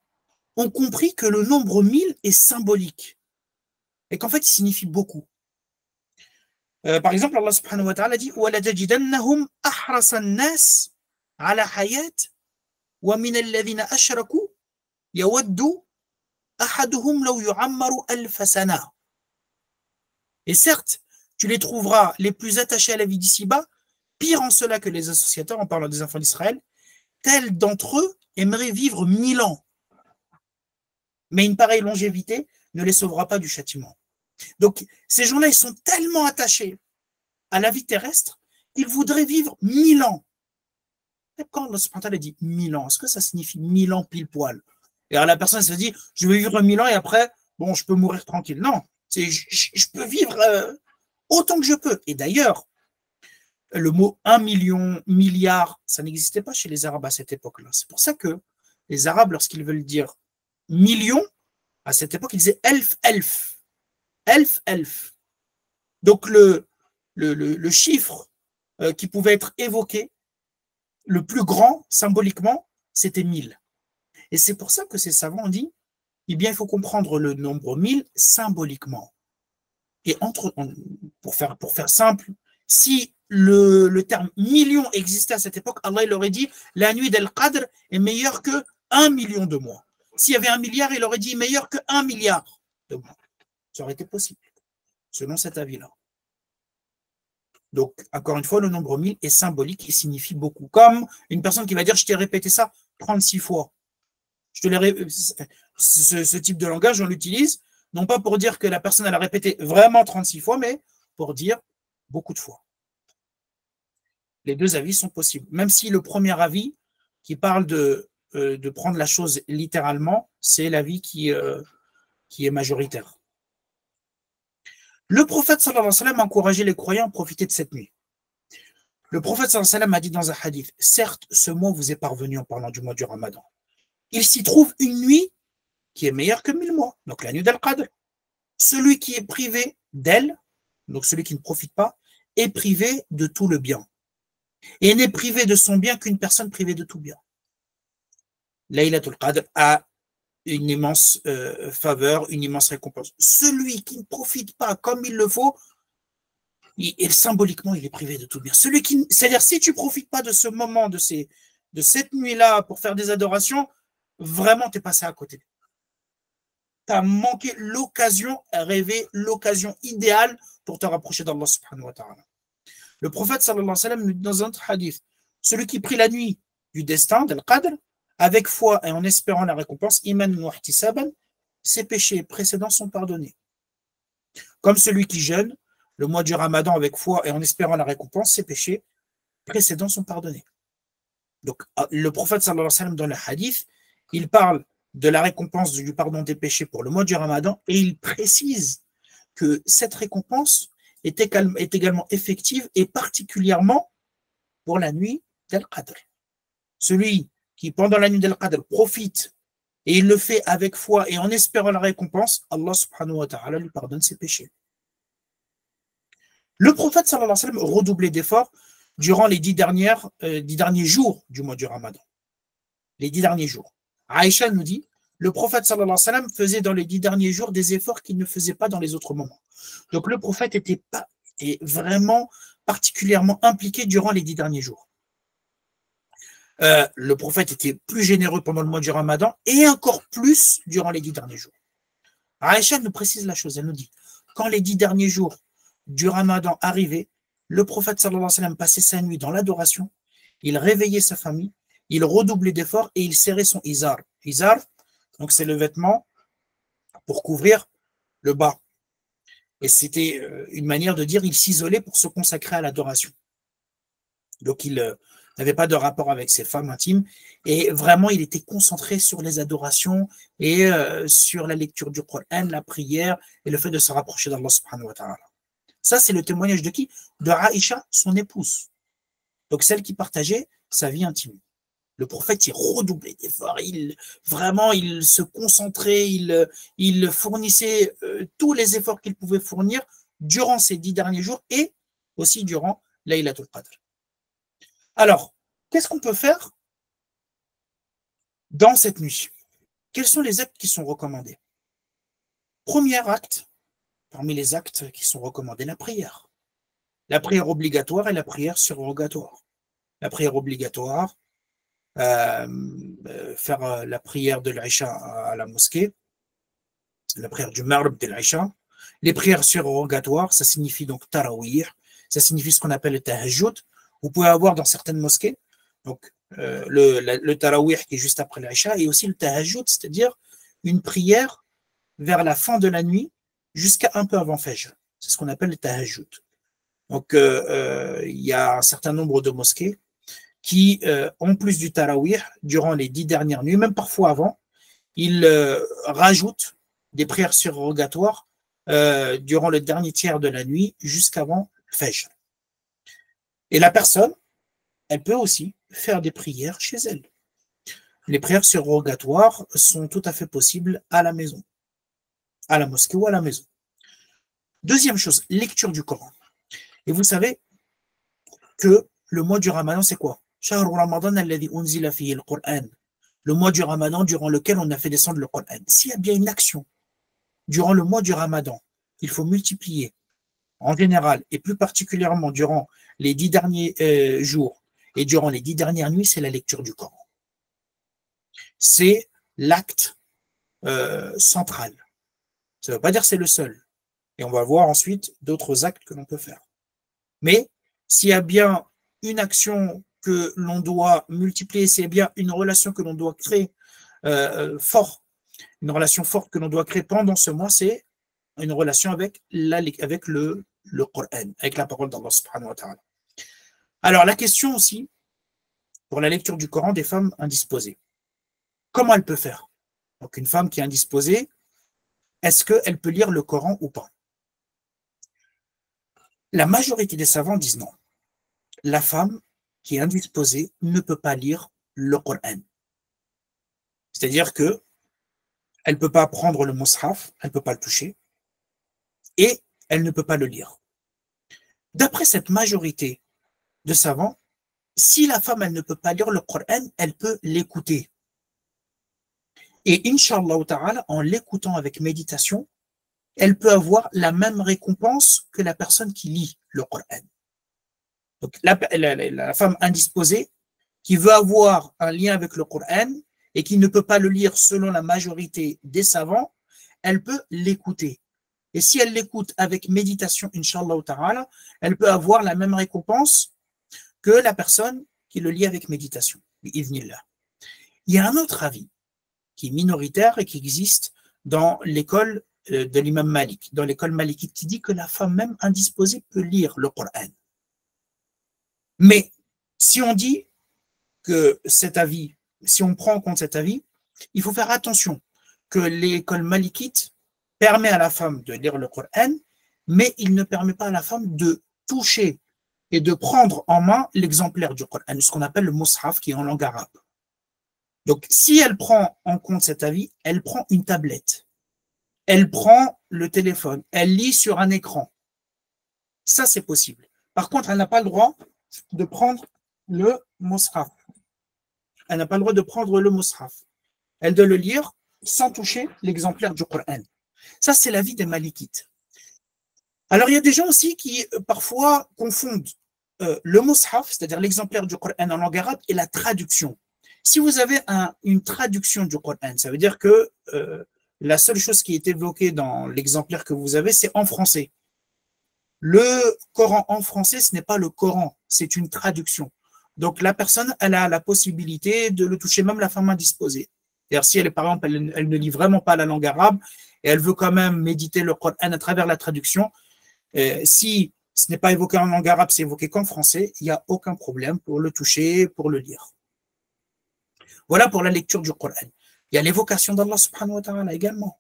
ont compris que le nombre 1000 est symbolique et qu'en fait il signifie beaucoup. Par exemple, Allah subhanahu wa ta'ala dit وَلَتَجِدَنَّهُمْ أَحْرَصَ النَّاسِ عَلَى حَيَاةٍ وَمِنَ الَّذِينَ أَشْرَكُوا يَوَدُّ أَحَدُهُمْ لَوْ يُعَمَّرُ أَلْفَ سَنَةٍ. Et certes, tu les trouveras les plus attachés à la vie d'ici-bas, pire en cela que les associateurs, en parlant des enfants d'Israël, tels d'entre eux aimeraient vivre 1000 ans. Mais une pareille longévité ne les sauvera pas du châtiment. Donc, ces gens-là, ils sont tellement attachés à la vie terrestre qu'ils voudraient vivre 1000 ans. Et quand Allah subhanahu wa ta'ala dit 1000 ans, est-ce que ça signifie 1000 ans pile poil? Et alors la personne se dit, je vais vivre 1000 ans et après, bon, je peux mourir tranquille. Non, je peux vivre autant que je peux. Et d'ailleurs, le mot 1 million, milliard, ça n'existait pas chez les Arabes à cette époque-là. C'est pour ça que les Arabes, lorsqu'ils veulent dire million, à cette époque, ils disaient elf, elf. Elf, elf. Donc le chiffre qui pouvait être évoqué, le plus grand, symboliquement, c'était 1000. Et c'est pour ça que ces savants ont dit, eh bien, il faut comprendre le nombre 1000 symboliquement. Et pour faire simple, si le terme million existait à cette époque, Allah il aurait dit, la nuit d'Al-Qadr est meilleure que 1 million de mois. S'il y avait 1 milliard, il aurait dit meilleur que 1 milliard de mois. Ça aurait été possible, selon cet avis-là. Donc, encore une fois, le nombre 1000 est symbolique et signifie beaucoup. Comme une personne qui va dire, je t'ai répété ça 36 fois. Ce type de langage, on l'utilise, non pas pour dire que la personne elle a répété vraiment 36 fois, mais pour dire beaucoup de fois. Les deux avis sont possibles. Même si le premier avis, qui parle de prendre la chose littéralement, c'est l'avis qui est majoritaire. Le prophète sallallahu alayhi wa sallam a encouragé les croyants à profiter de cette nuit. Le prophète sallallahu alayhi wa sallam a dit dans un hadith, certes, ce mois vous est parvenu en parlant du mois du Ramadan. Il s'y trouve une nuit qui est meilleure que 1000 mois, donc la nuit d'Al-Qadr. Celui qui est privé d'elle, donc celui qui ne profite pas, est privé de tout le bien. Et n'est privé de son bien qu'une personne privée de tout bien. Laylatul Qadr a une immense faveur, une immense récompense. Celui qui ne profite pas comme il le faut, symboliquement, il est privé de tout bien. C'est-à-dire, si tu ne profites pas de ce moment, de cette nuit-là pour faire des adorations, vraiment, tu es passé à côté. Tu as manqué l'occasion, rêvé l'occasion idéale pour te rapprocher d'Allah subhanahu wa ta'ala. Le prophète sallallahu alayhi wa sallam, dans un autre hadith, celui qui prie la nuit du destin, d'Al-Qadr, avec foi et en espérant la récompense, iman wa ihtisaban, ses péchés précédents sont pardonnés. Comme celui qui jeûne le mois du Ramadan avec foi et en espérant la récompense, ses péchés précédents sont pardonnés. Donc, le prophète sallallahu alayhi wa sallam, dans le hadith, il parle de la récompense du pardon des péchés pour le mois du Ramadan et il précise que cette récompense est également effective et particulièrement pour la nuit d'Al-Qadr. Celui qui, pendant la nuit d'Al-Qadr, profite et il le fait avec foi et en espérant la récompense, Allah subhanahu wa ta'ala lui pardonne ses péchés. Le prophète sallallahu alayhi wa sallam redoublait d'efforts durant les 10 derniers jours du mois du Ramadan. Les 10 derniers jours. Aïcha nous dit, le prophète sallallahu alayhi wa sallam faisait dans les 10 derniers jours des efforts qu'il ne faisait pas dans les autres moments. Donc le prophète était vraiment particulièrement impliqué durant les 10 derniers jours. Le prophète était plus généreux pendant le mois du Ramadan et encore plus durant les 10 derniers jours. Aïcha nous précise la chose, elle nous dit, quand les 10 derniers jours du Ramadan arrivaient, le prophète sallallahu alayhi wa sallam passait sa nuit dans l'adoration, il réveillait sa famille, il redoublait d'efforts et il serrait son izar. Izar, donc c'est le vêtement pour couvrir le bas. Et c'était une manière de dire il s'isolait pour se consacrer à l'adoration. Donc il n'avait pas de rapport avec ses femmes intimes et vraiment il était concentré sur les adorations et sur la lecture du Coran, la prière et le fait de se rapprocher d'Allah subhanahu wa ta'ala. Ça c'est le témoignage de qui? De Aïcha, son épouse. Donc celle qui partageait sa vie intime. Le prophète, il redoublait d'efforts, il se concentrait, il fournissait tous les efforts qu'il pouvait fournir durant ces 10 derniers jours et aussi durant Laylatul Qadr. Alors, qu'est-ce qu'on peut faire dans cette nuit? Quels sont les actes qui sont recommandés? Premier acte, parmi les actes qui sont recommandés, la prière. La prière obligatoire et la prière surrogatoire. La prière obligatoire, faire la prière de l'Aïcha à la mosquée, la prière du Maghrib de l'Aïcha. Les prières surrogatoires, ça signifie donc tarawih, ça signifie ce qu'on appelle le tahajjud. Vous pouvez avoir dans certaines mosquées donc, le tarawih qui est juste après l'Aïcha et aussi le tahajjud, c'est-à-dire une prière vers la fin de la nuit jusqu'à un peu avant Fajr. C'est ce qu'on appelle le tahajjud. Donc, il y a un certain nombre de mosquées qui, en plus du tarawih, durant les 10 dernières nuits, même parfois avant, ils rajoutent des prières surrogatoires durant le dernier tiers de la nuit jusqu'avant le Fajr. Et la personne, elle peut aussi faire des prières chez elle. Les prières surrogatoires sont tout à fait possibles à la maison, à la mosquée ou à la maison. Deuxième chose, lecture du Coran. Et vous savez que le mois du Ramadan, c'est quoi? Le mois du Ramadan durant lequel on a fait descendre le Coran. S'il y a bien une action durant le mois du Ramadan, il faut multiplier en général et plus particulièrement durant les 10 derniers jours et durant les 10 dernières nuits, c'est la lecture du Coran. C'est l'acte central. Ça ne veut pas dire que c'est le seul. Et on va voir ensuite d'autres actes que l'on peut faire. Mais s'il y a bien une action que l'on doit multiplier, s'il y a bien une relation que l'on doit créer une relation forte que l'on doit créer pendant ce mois, c'est une relation avec le Coran, avec la parole d'Allah subhanahu wa ta'ala. Alors la question aussi, pour la lecture du Coran des femmes indisposées. Comment elle peut faire? Donc une femme qui est indisposée, est-ce qu'elle peut lire le Coran ou pas? La majorité des savants disent non. La femme qui est indisposée ne peut pas lire le Coran. C'est-à-dire que elle ne peut pas prendre le mushaf, elle ne peut pas le toucher, et elle ne peut pas le lire. D'après cette majorité de savants, si la femme elle ne peut pas lire le Coran, elle peut l'écouter. Et Inch'Allah ta'ala, en l'écoutant avec méditation, elle peut avoir la même récompense que la personne qui lit le Coran. Donc la femme indisposée qui veut avoir un lien avec le Coran et qui ne peut pas le lire selon la majorité des savants, elle peut l'écouter. Et si elle l'écoute avec méditation, Inch'Allah ta'ala, elle peut avoir la même récompense que la personne qui le lit avec méditation. Il y a un autre avis qui est minoritaire et qui existe dans l'école de l'imam Malik, dans l'école malikite, qui dit que la femme même indisposée peut lire le Coran. Mais si on dit que cet avis, si on prend en compte cet avis, il faut faire attention que l'école malikite permet à la femme de lire le Coran, mais il ne permet pas à la femme de toucher et de prendre en main l'exemplaire du Coran, ce qu'on appelle le mushaf qui est en langue arabe. Donc, si elle prend en compte cet avis, elle prend une tablette, elle prend le téléphone, elle lit sur un écran. Ça, c'est possible. Par contre, elle n'a pas le droit de prendre le mushaf. Elle n'a pas le droit de prendre le mushaf. Elle doit le lire sans toucher l'exemplaire du Coran. Ça, c'est l'avis des Malikites. Alors, il y a des gens aussi qui, parfois, confondent le mushaf, c'est-à-dire l'exemplaire du Coran en langue arabe, et la traduction. Si vous avez une traduction du Coran, ça veut dire que la seule chose qui est évoquée dans l'exemplaire que vous avez, c'est en français. Le Coran en français, ce n'est pas le Coran, c'est une traduction. Donc, la personne, elle a la possibilité de le toucher, même la femme indisposée. C'est-à-dire, si elle est, par exemple, elle ne lit vraiment pas la langue arabe et elle veut quand même méditer le Coran à travers la traduction, si ce n'est pas évoqué en langue arabe, c'est évoqué qu'en français, il n'y a aucun problème pour le toucher, pour le lire. Voilà pour la lecture du Coran. Il y a l'évocation d'Allah subhanahu wa ta'ala également.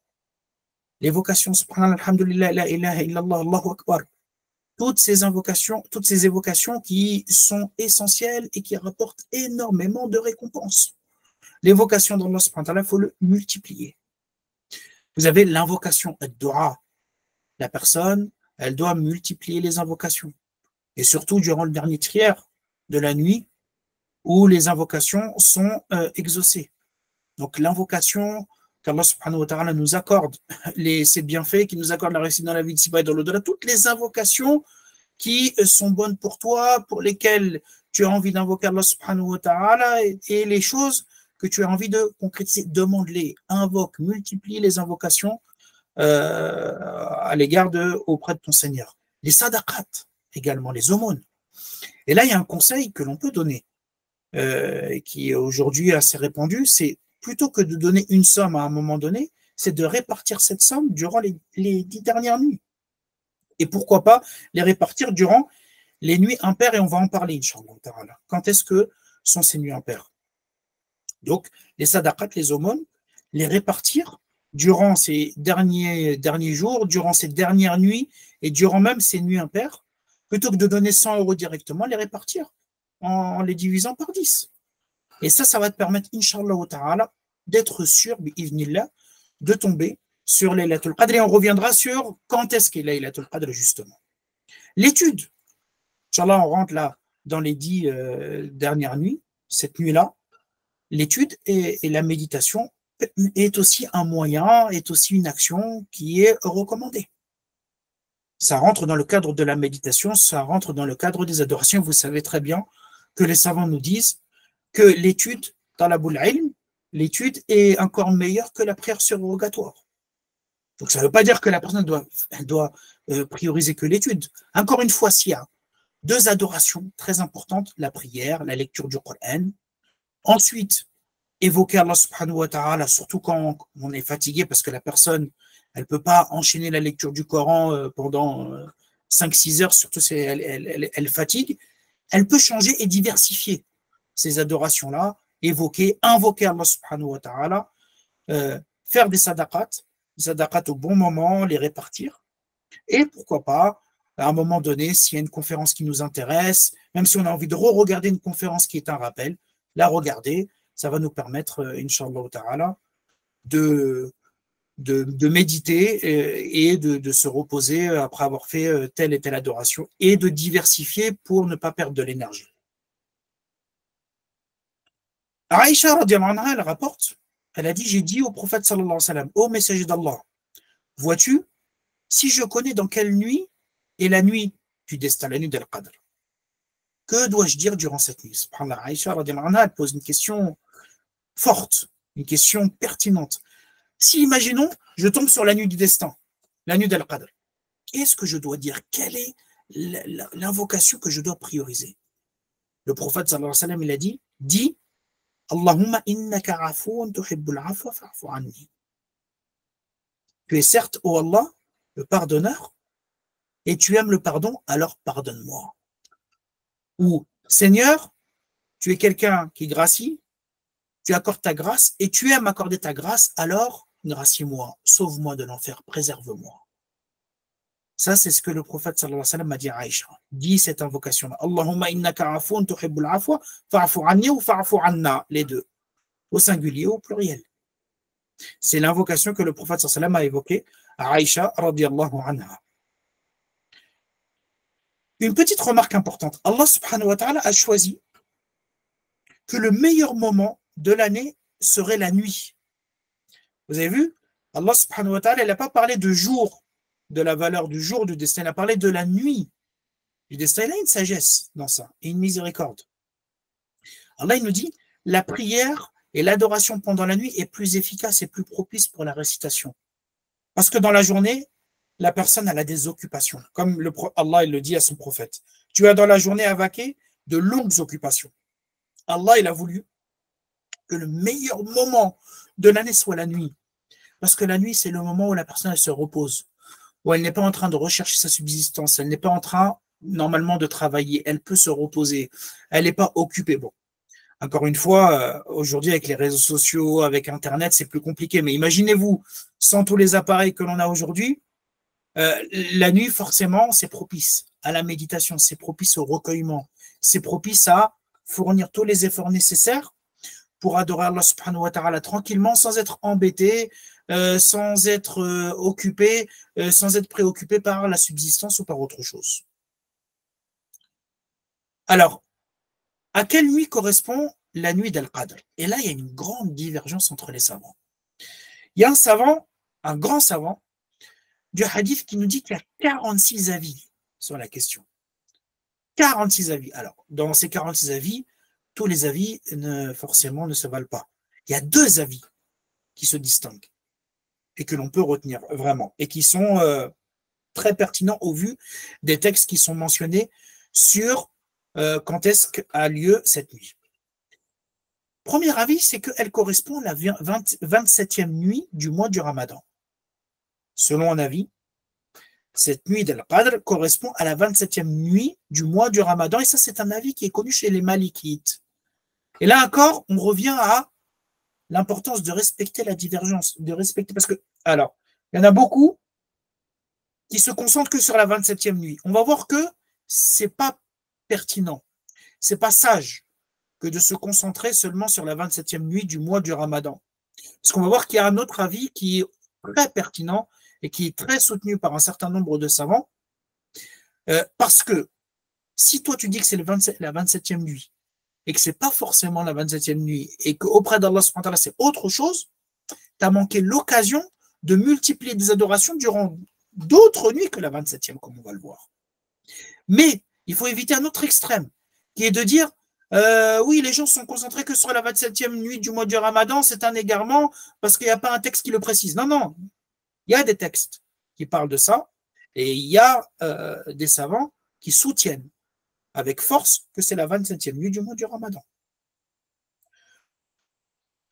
L'évocation subhanallah, alhamdulillah, la ilaha illallah, Allahu akbar. Toutes ces évocations qui sont essentielles et qui rapportent énormément de récompenses. L'évocation d'Allah subhanahu wa ta'ala, il faut le multiplier. Vous avez l'invocation ad-du'a. La personne, elle doit multiplier les invocations. Et surtout durant le dernier tiers de la nuit, où les invocations sont exaucées. Donc l'invocation qu'Allah subhanahu wa ta'ala nous accorde, ses bienfaits, qui nous accorde la réussite dans la vie d'ici-bas et dans l'au-delà, toutes les invocations qui sont bonnes pour toi, pour lesquelles tu as envie d'invoquer Allah subhanahu wa ta'ala, et les choses que tu as envie de concrétiser, demande-les, invoque, multiplie les invocations à l'égard auprès de ton Seigneur. Les sadaqat, également les aumônes. Et là, il y a un conseil que l'on peut donner, qui est aujourd'hui assez répandu, c'est plutôt que de donner une somme à un moment donné, c'est de répartir cette somme durant les 10 dernières nuits. Et pourquoi pas les répartir durant les nuits impaires, et on va en parler, Inch'Allah. Quand est-ce que sont ces nuits impaires. Donc, les sadaqat, les aumônes, les répartir durant ces derniers jours, durant ces dernières nuits et durant même ces nuits impaires, plutôt que de donner 100 euros directement, les répartir en les divisant par 10. Et ça va te permettre, Inch'Allah ta'ala, d'être sûr, bi'idhnillah, de tomber sur Laylatul Qadr. Et on reviendra sur quand est-ce qu'est Laylatul Qadr, justement. L'étude, Inch'Allah, on rentre là dans les 10 dernières nuits, cette nuit-là. L'étude et la méditation est aussi un moyen, est aussi une action qui est recommandée. Ça rentre dans le cadre de la méditation, ça rentre dans le cadre des adorations. Vous savez très bien que les savants nous disent que l'étude, talabul ilm, l'étude est encore meilleure que la prière surrogatoire. Donc ça ne veut pas dire que la personne doit prioriser que l'étude. Encore une fois, s'il y a deux adorations très importantes, la prière, la lecture du Coran. Ensuite, évoquer Allah subhanahu wa ta'ala, surtout quand on est fatigué, parce que la personne, elle ne peut pas enchaîner la lecture du Coran pendant 5-6 heures, surtout si elle fatigue. Elle peut changer et diversifier ces adorations-là, invoquer Allah subhanahu wa ta'ala, faire des sadaqat au bon moment, les répartir. Et pourquoi pas, à un moment donné, s'il y a une conférence qui nous intéresse, même si on a envie de re-regarder une conférence qui est un rappel, la regarder, ça va nous permettre, Inch'Allah ta'ala, de méditer et de se reposer après avoir fait telle et telle adoration et de diversifier pour ne pas perdre de l'énergie. Aïcha, radiallahu anha, elle rapporte, elle a dit, j'ai dit au prophète sallallahu alayhi wa sallam, ô messager d'Allah, vois-tu, si je connais dans quelle nuit est la nuit du destin, la nuit d'Al-Qadr, que dois-je dire durant cette nuit? Subhanallah, Aïcha, radiallahu anha, elle pose une question forte, une question pertinente. Si, imaginons, je tombe sur la nuit du destin, la nuit d'Al-Qadr, qu'est-ce que je dois dire? Quelle est l'invocation que je dois prioriser? Le prophète sallallahu alayhi wa sallam, il a dit, dis, Allahumma innaka afoun tuhibbul afwa fa'fu anni. Tu es certes, ô Allah, le pardonneur, et tu aimes le pardon, alors pardonne-moi. Ou, Seigneur, tu es quelqu'un qui gracie, tu accordes ta grâce, et tu aimes accorder ta grâce, alors gracie-moi, sauve-moi de l'enfer, préserve-moi. Ça, c'est ce que le prophète sallallahu alayhi wa sallam a dit à Aïcha. Dis cette invocation-là. Allahumma innaka afoun tuhibbul afwa fa'fu anni ou fa'fu anna, les deux, au singulier ou au pluriel. C'est l'invocation que le prophète sallallahu alayhi wa sallam a évoquée à Aïcha radiyallahu anha. Une petite remarque importante. Allah subhanahu wa ta'ala a choisi que le meilleur moment de l'année serait la nuit. Vous avez vu? Allah subhanahu wa ta'ala, il n'a pas parlé de jour, de la valeur du jour du destin, il a parlé de la nuit du destin. Il a une sagesse dans ça et une miséricorde. Allah, il nous dit, la prière et l'adoration pendant la nuit est plus efficace et plus propice pour la récitation. Parce que dans la journée, la personne elle a des occupations. Comme Allah il le dit à son prophète. Tu as dans la journée à vaquer de longues occupations. Allah il a voulu que le meilleur moment de l'année soit la nuit. Parce que la nuit, c'est le moment où la personne elle se repose. Où elle n'est pas en train de rechercher sa subsistance. Elle n'est pas en train, normalement, de travailler. Elle peut se reposer. Elle n'est pas occupée. Bon. Encore une fois, aujourd'hui, avec les réseaux sociaux, avec Internet, c'est plus compliqué. Mais imaginez-vous, sans tous les appareils que l'on a aujourd'hui, la nuit, forcément, c'est propice à la méditation, c'est propice au recueillement, c'est propice à fournir tous les efforts nécessaires pour adorer Allah subhanahu wa ta'ala tranquillement, sans être embêté, sans être occupé, sans être préoccupé par la subsistance ou par autre chose. Alors, à quelle nuit correspond la nuit d'Al-Qadr? Et là, il y a une grande divergence entre les savants. Il y a un savant, un grand savant, du hadith qui nous dit qu'il y a 46 avis sur la question. 46 avis. Alors, dans ces 46 avis, tous les avis forcément ne se valent pas. Il y a 2 avis qui se distinguent et que l'on peut retenir vraiment et qui sont très pertinents au vu des textes qui sont mentionnés sur quand est-ce qu'a lieu cette nuit. Premier avis, c'est qu'elle correspond à la 27e nuit du mois du Ramadan. Selon un avis, cette nuit d'Al-Qadr correspond à la 27e nuit du mois du Ramadan. Et ça, c'est un avis qui est connu chez les Malikites. Et là encore, on revient à l'importance de respecter la divergence, de respecter, parce que, alors, il y en a beaucoup qui se concentrent que sur la 27e nuit. On va voir que c'est pas pertinent, c'est pas sage que de se concentrer seulement sur la 27e nuit du mois du Ramadan. Parce qu'on va voir qu'il y a un autre avis qui est très pertinent et qui est très soutenu par un certain nombre de savants, parce que si toi tu dis que c'est la 27e nuit et que c'est pas forcément la 27e nuit et qu'auprès d'Allah subhanahu wa ta'ala c'est autre chose, tu as manqué l'occasion de multiplier des adorations durant d'autres nuits que la 27e, comme on va le voir. Mais il faut éviter un autre extrême, qui est de dire oui, les gens sont concentrés que sur la 27e nuit du mois du Ramadan, c'est un égarement parce qu'il n'y a pas un texte qui le précise. Non, non, il y a des textes qui parlent de ça et il y a des savants qui soutiennent avec force que c'est la 27e nuit du mois du Ramadan.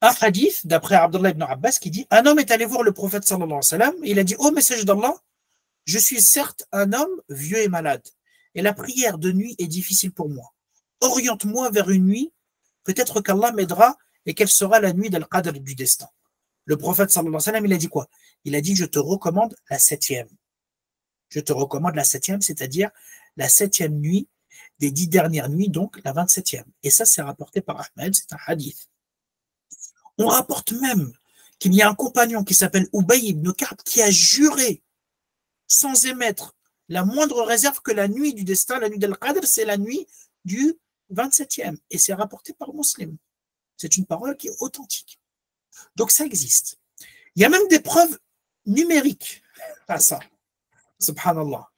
Un hadith d'après Abdullah ibn Abbas qui dit un homme est allé voir le prophète sallallahu alayhi wa sallam et il a dit ô message d'Allah, je suis certes un homme vieux et malade et la prière de nuit est difficile pour moi. Oriente-moi vers une nuit, peut-être qu'Allah m'aidera et quelle sera la nuit d'Al-Qadr du destin. Le prophète sallallahu alayhi wa sallam, il a dit quoi? Il a dit je te recommande la 7e. Je te recommande la 7e, c'est-à-dire la 7e nuit des 10 dernières nuits, donc la 27e. Et ça, c'est rapporté par Ahmed, c'est un hadith. On rapporte même qu'il y a un compagnon qui s'appelle Ubay ibn Ka'b qui a juré sans émettre la moindre réserve que la nuit du destin, la nuit d'Al-Qadr, c'est la nuit du 27e. Et c'est rapporté par Muslim. C'est une parole qui est authentique. Donc ça existe. Il y a même des preuves numériques à ça. Subhanallah.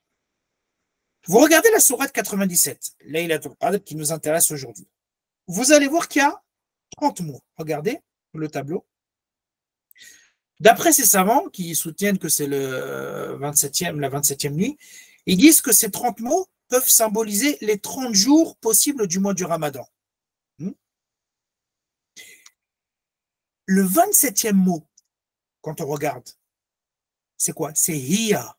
Vous regardez la sourate 97, Laylatul Qadr, qui nous intéresse aujourd'hui. Vous allez voir qu'il y a 30 mots. Regardez le tableau. D'après ces savants qui soutiennent que c'est la 27e nuit, ils disent que ces 30 mots peuvent symboliser les 30 jours possibles du mois du Ramadan. Le 27e mot, quand on regarde, c'est quoi? C'est hiya.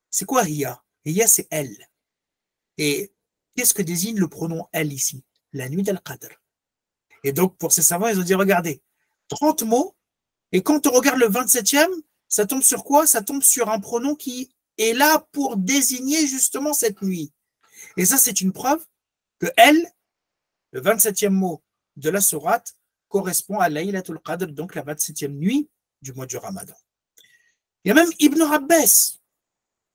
C'est quoi hiya? Hiya, c'est elle. Et qu'est-ce que désigne le pronom elle ici? La nuit d'Al-Qadr. Et donc, pour ces savants, ils ont dit, regardez, 30 mots, et quand on regarde le 27e, ça tombe sur quoi? Ça tombe sur un pronom qui est là pour désigner justement cette nuit. Et ça, c'est une preuve que elle, le 27e mot de la sourate, correspond à Laylatul Qadr, donc la 27e nuit du mois du Ramadan. Il y a même Ibn Abbas,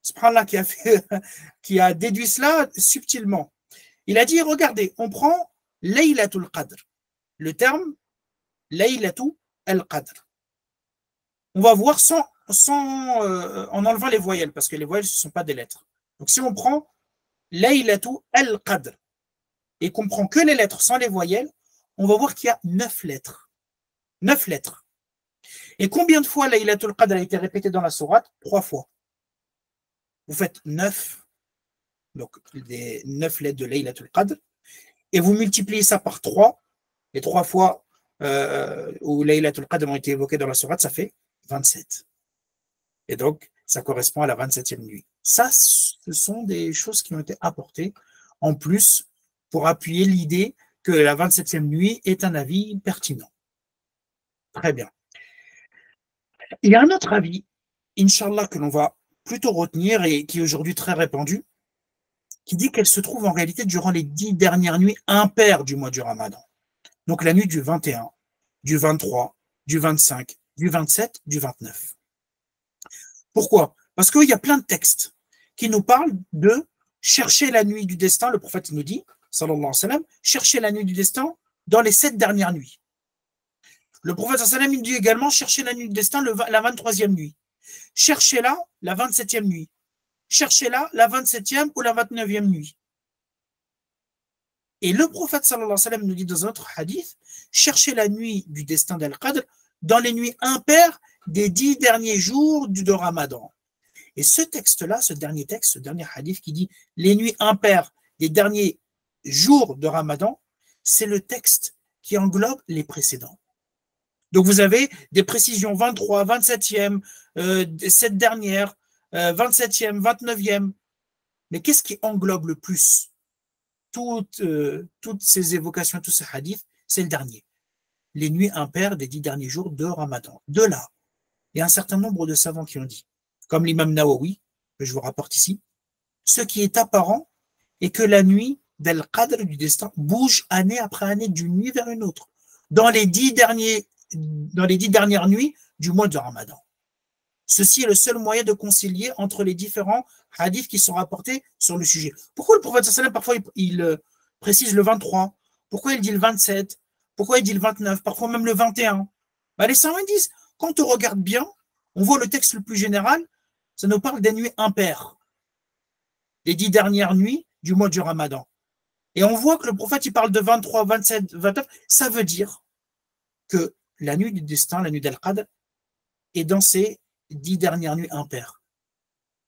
subhanallah, qui a déduit cela subtilement. Il a dit, regardez, on prend Laylatul Qadr, le terme Laylatul Qadr. On va voir en enlevant les voyelles, parce que les voyelles, ce ne sont pas des lettres. Donc si on prend Laylatul Qadr et qu'on prend que les lettres sans les voyelles, on va voir qu'il y a 9 lettres. 9 lettres. Et combien de fois Laylatul Qadr a été répété dans la sourate? 3 fois. Vous faites 9, donc les 9 lettres de Laylatul Qadr, et vous multipliez ça par 3, les 3 fois où Laylatul Qadr ont été évoquées dans la sourate, ça fait 27. Et donc, ça correspond à la 27e nuit. Ça, ce sont des choses qui ont été apportées en plus pour appuyer l'idée que la 27e nuit est un avis pertinent. Très bien. Il y a un autre avis, Inch'Allah, que l'on va plutôt retenir et qui est aujourd'hui très répandu, qui dit qu'elle se trouve en réalité durant les 10 dernières nuits impaires du mois du Ramadan. Donc la nuit du 21, du 23, du 25, du 27, du 29. Pourquoi? Parce qu'il y a plein de textes qui nous parlent de chercher la nuit du destin. Le prophète nous dit, sallallahu alayhi wa sallam, chercher la nuit du destin dans les 7 dernières nuits. Le prophète sallallahu alayhi wa sallam, il dit également chercher la nuit du destin la 23e nuit. Cherchez-la la 27e nuit. Cherchez-la la 27e ou la 29e nuit. Et le prophète sallallahu alayhi wa sallam nous dit dans un autre hadith, cherchez la nuit du destin d'Al-Qadr dans les nuits impaires des 10 derniers jours du Ramadan. Et ce texte-là, ce dernier hadith qui dit les nuits impaires des derniers jours de Ramadan, c'est le texte qui englobe les précédents. Donc vous avez des précisions 23, 27e, 7 dernières, 27e, 29e. Mais qu'est-ce qui englobe le plus toutes ces évocations, tous ces hadiths, c'est le dernier. Les nuits impaires des 10 derniers jours de Ramadan. De là, il y a un certain nombre de savants qui ont dit, comme l'imam Nawawi, que je vous rapporte ici, ce qui est apparent est que la nuit d'Al-Qadr du destin bouge année après année d'une nuit vers une autre, dans les 10 dernières nuits du mois de Ramadan. Ceci est le seul moyen de concilier entre les différents hadiths qui sont rapportés sur le sujet. Pourquoi le prophète sallam parfois il précise le 23? Pourquoi il dit le 27? Pourquoi il dit le 29? Parfois même le 21? Les savants disent, quand on regarde bien, on voit le texte le plus général, ça nous parle des nuits impaires, les 10 dernières nuits du mois du Ramadan. Et on voit que le prophète, il parle de 23, 27, 29. Ça veut dire que la nuit du destin, la nuit d'Al-Qadr, est dans ces 10 dernières nuits impaires.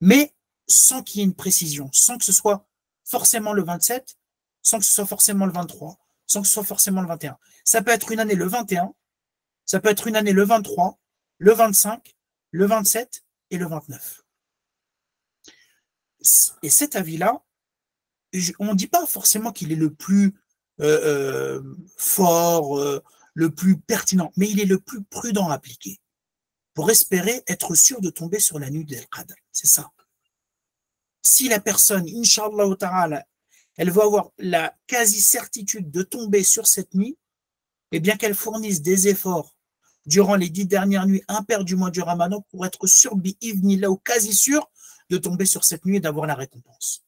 Mais sans qu'il y ait une précision, sans que ce soit forcément le 27, sans que ce soit forcément le 23, sans que ce soit forcément le 21. Ça peut être une année le 21, ça peut être une année le 23, le 25, le 27 et le 29. Et cet avis-là, on ne dit pas forcément qu'il est le plus fort, le plus pertinent, mais il est le plus prudent à appliquer pour espérer être sûr de tomber sur la nuit d'Al-Qadr. C'est ça. Si la personne, Inch'Allah ta'ala, elle va avoir la quasi-certitude de tomber sur cette nuit, et bien qu'elle fournisse des efforts durant les 10 dernières nuits impaires du mois du Ramadan pour être sûr, bi'idhnillah, ou quasi sûr, de tomber sur cette nuit et d'avoir la récompense.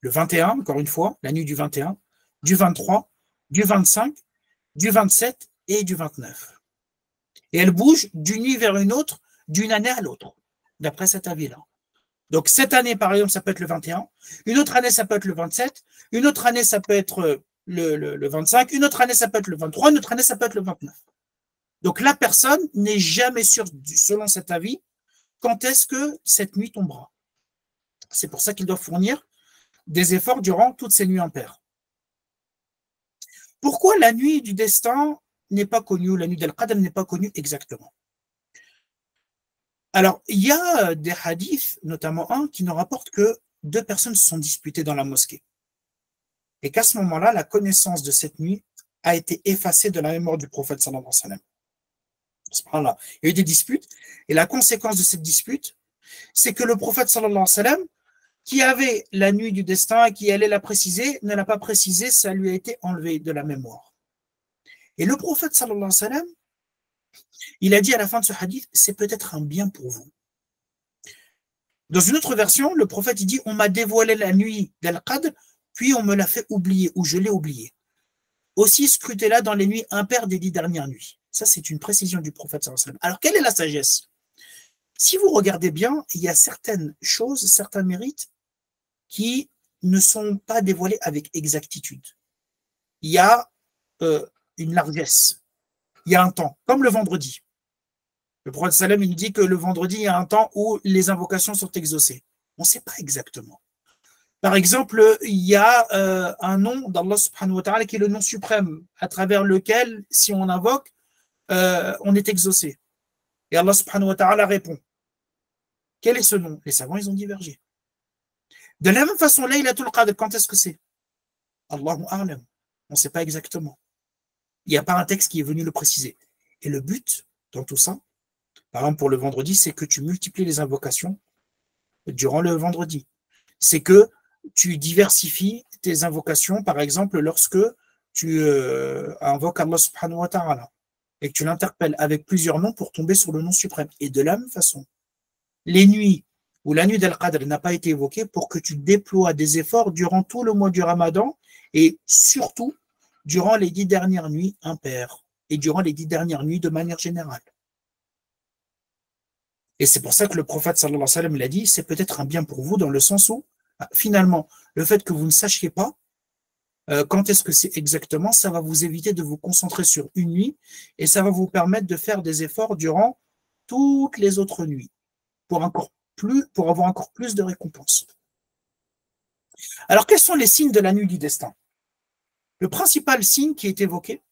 Le 21, encore une fois, la nuit du 21, du 23, du 25, du 27 et du 29. Et elle bouge d'une nuit vers une autre, d'une année à l'autre, d'après cet avis-là. Donc cette année, par exemple, ça peut être le 21, une autre année, ça peut être le 27, une autre année, ça peut être le 25, une autre année, ça peut être le 23, une autre année, ça peut être le 29. Donc la personne n'est jamais sûre, selon cet avis, quand est-ce que cette nuit tombera. C'est pour ça qu'il doit fournir des efforts durant toutes ces nuits impaires. Pourquoi la nuit du destin n'est pas connue, la nuit d'Al-Qadr n'est pas connue exactement? Alors, il y a des hadiths, notamment un, qui nous rapporte que 2 personnes se sont disputées dans la mosquée. Et qu'à ce moment-là, la connaissance de cette nuit a été effacée de la mémoire du prophète sallallahu alayhi wa sallam. Subhanallah. Il y a eu des disputes, et la conséquence de cette dispute, c'est que le prophète sallallahu alayhi wa sallam, qui avait la nuit du destin et qui allait la préciser, ne l'a pas précisé, ça lui a été enlevé de la mémoire. Et le prophète sallallahu alayhi wa sallam, il a dit à la fin de ce hadith, c'est peut-être un bien pour vous. Dans une autre version, le prophète il dit, on m'a dévoilé la nuit d'Al-Qadr, puis on me l'a fait oublier, ou je l'ai oublié. Aussi scrutez-la dans les nuits impaires des 10 dernières nuits. Ça, c'est une précision du prophète sallallahu alayhi wa sallam. Alors, quelle est la sagesse? Si vous regardez bien, il y a certaines choses, certains mérites qui ne sont pas dévoilés avec exactitude. Il y a une largesse, il y a un temps, comme le vendredi. Le prophète sallam il dit que le vendredi, il y a un temps où les invocations sont exaucées. On ne sait pas exactement. Par exemple, il y a un nom d'Allah subhanahu wa ta'ala qui est le nom suprême, à travers lequel, si on invoque, on est exaucé. Et Allah subhanahu wa ta'ala répond. Quel est ce nom? Les savants, ils ont divergé. De la même façon, Laylatul Qadr, quand est-ce que c'est? Allahu a'lam. On ne sait pas exactement. Il n'y a pas un texte qui est venu le préciser. Et le but dans tout ça, par exemple pour le vendredi, c'est que tu multiplies les invocations durant le vendredi. C'est que tu diversifies tes invocations, par exemple, lorsque tu invoques Allah subhanahu wa ta'ala et que tu l'interpelles avec plusieurs noms pour tomber sur le nom suprême. Et de la même façon, les nuits où la nuit d'Al-Qadr n'a pas été évoquée pour que tu déploies des efforts durant tout le mois du Ramadan et surtout durant les 10 dernières nuits impaires et durant les 10 dernières nuits de manière générale. Et c'est pour ça que le prophète sallallahu alayhi wa sallam l'a dit, c'est peut-être un bien pour vous dans le sens où, finalement, le fait que vous ne sachiez pas quand est-ce que c'est exactement, ça va vous éviter de vous concentrer sur une nuit et ça va vous permettre de faire des efforts durant toutes les autres nuits pour avoir encore plus de récompenses. Alors, quels sont les signes de la nuit du destin? Le principal signe qui est évoqué,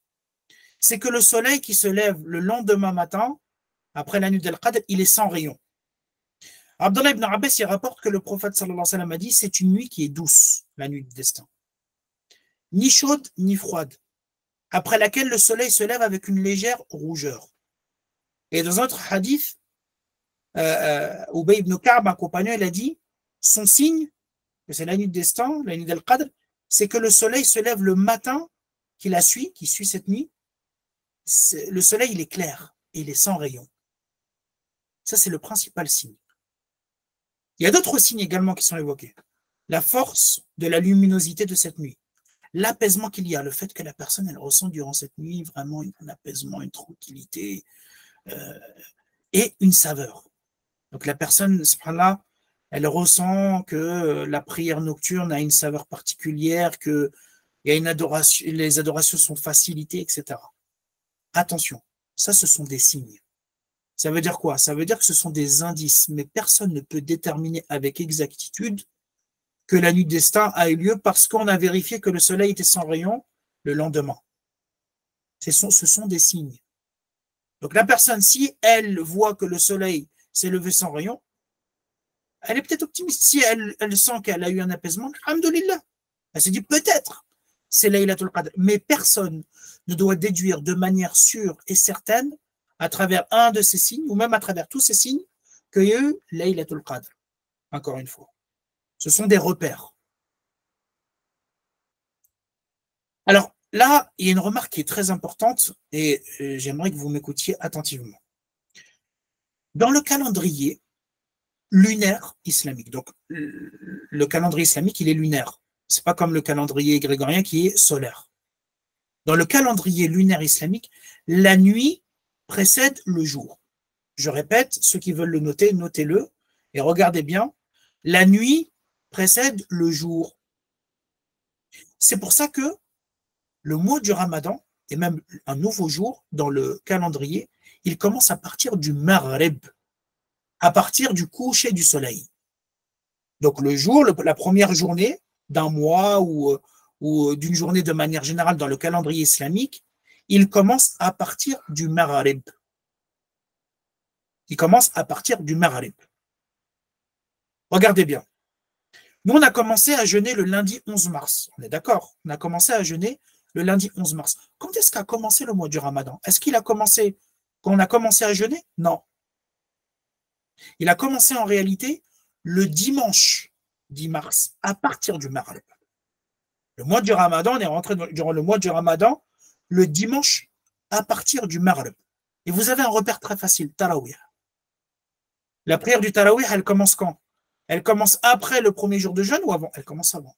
c'est que le soleil qui se lève le lendemain matin, après la nuit d'Al-Qadr, il est sans rayon. Abdullah ibn Abbas il rapporte que le prophète sallallahu alayhi wa sallam a dit, c'est une nuit qui est douce, la nuit du destin. Ni chaude, ni froide, après laquelle le soleil se lève avec une légère rougeur. Et dans un autre hadith, Ubay ibn Ka'b, un compagnon, il a dit, son signe, que c'est la nuit du destin, la nuit d'Al-Qadr, c'est que le soleil se lève le matin qui suit cette nuit. Le soleil, il est clair et il est sans rayons. Ça, c'est le principal signe. Il y a d'autres signes également qui sont évoqués. La force de la luminosité de cette nuit. L'apaisement qu'il y a, le fait que la personne, elle ressent durant cette nuit vraiment un apaisement, une tranquillité et une saveur. Donc la personne, subhanallah, elle ressent que la prière nocturne a une saveur particulière, qu'il y a une adoration, les adorations sont facilitées, etc. Attention, ça, ce sont des signes. Ça veut dire quoi? Ça veut dire que ce sont des indices, mais personne ne peut déterminer avec exactitude que la nuit de destin a eu lieu parce qu'on a vérifié que le soleil était sans rayon le lendemain. Ce sont des signes. Donc la personne, si elle voit que le soleil s'est levé sans rayon, elle est peut-être optimiste. Si elle sent qu'elle a eu un apaisement, alhamdoulilah. Elle se dit peut-être, c'est Laylatul Qadr. Mais personne ne doit déduire de manière sûre et certaine, à travers un de ces signes, ou même à travers tous ces signes, qu'il y a eu Laylatul Qadr. Encore une fois. Ce sont des repères. Alors là, il y a une remarque qui est très importante et j'aimerais que vous m'écoutiez attentivement. Dans le calendrier lunaire islamique, donc le calendrier islamique, il est lunaire. C'est pas comme le calendrier grégorien qui est solaire. Dans le calendrier lunaire islamique, la nuit précède le jour. Je répète, ceux qui veulent le noter, notez-le et regardez bien. La nuit précède le jour. C'est pour ça que le mois du Ramadan, et même un nouveau jour dans le calendrier, il commence à partir du Maghrib, à partir du coucher du soleil. Donc le jour, la première journée d'un mois ou d'une journée de manière générale dans le calendrier islamique, il commence à partir du Maghrib. Il commence à partir du Maghrib. Regardez bien. Nous, on a commencé à jeûner le lundi 11 mars. On est d'accord? On a commencé à jeûner le lundi 11 mars. Quand est-ce qu'a commencé le mois du Ramadan? Est-ce qu'il a commencé quand on a commencé à jeûner? Non. Il a commencé en réalité le dimanche 10 mars, à partir du Maghrib. Le mois du Ramadan, on est rentré durant le mois du Ramadan, le dimanche à partir du Maghrib. Et vous avez un repère très facile, Tarawih. La prière du Tarawih, elle commence quand? Elle commence après le premier jour de jeûne ou avant? Elle commence avant.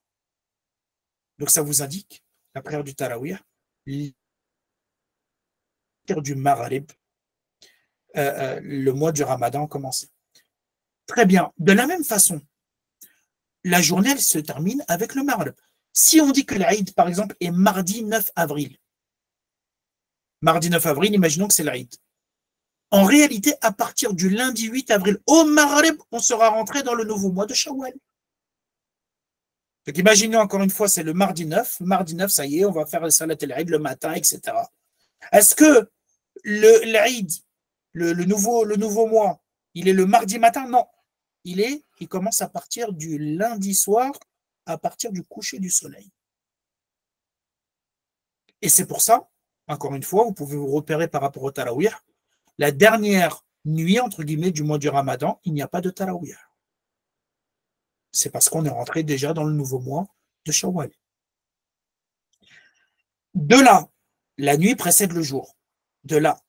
Donc ça vous indique, la prière du Tarawih, la prière du Maghrib, le mois du Ramadan a commencé. Très bien. De la même façon, la journée, elle se termine avec le Maghrib. Si on dit que l'Aïd, par exemple, est mardi 9 avril, mardi 9 avril, imaginons que c'est l'Aïd. En réalité, à partir du lundi 8 avril, au Maghrib, on sera rentré dans le nouveau mois de Shawwal. Donc imaginons encore une fois, c'est le mardi 9. Mardi 9, ça y est, on va faire le Salat al-Aïd le matin, etc. Est-ce que l'Aïd, le nouveau mois, il est le mardi matin? Non. Il commence à partir du lundi soir, à partir du coucher du soleil. Et c'est pour ça, encore une fois, vous pouvez vous repérer par rapport au Tarawih, la dernière nuit, entre guillemets, du mois du Ramadan, il n'y a pas de Tarawih. C'est parce qu'on est rentré déjà dans le nouveau mois de Shawwal. De là, la nuit précède le jour. De là,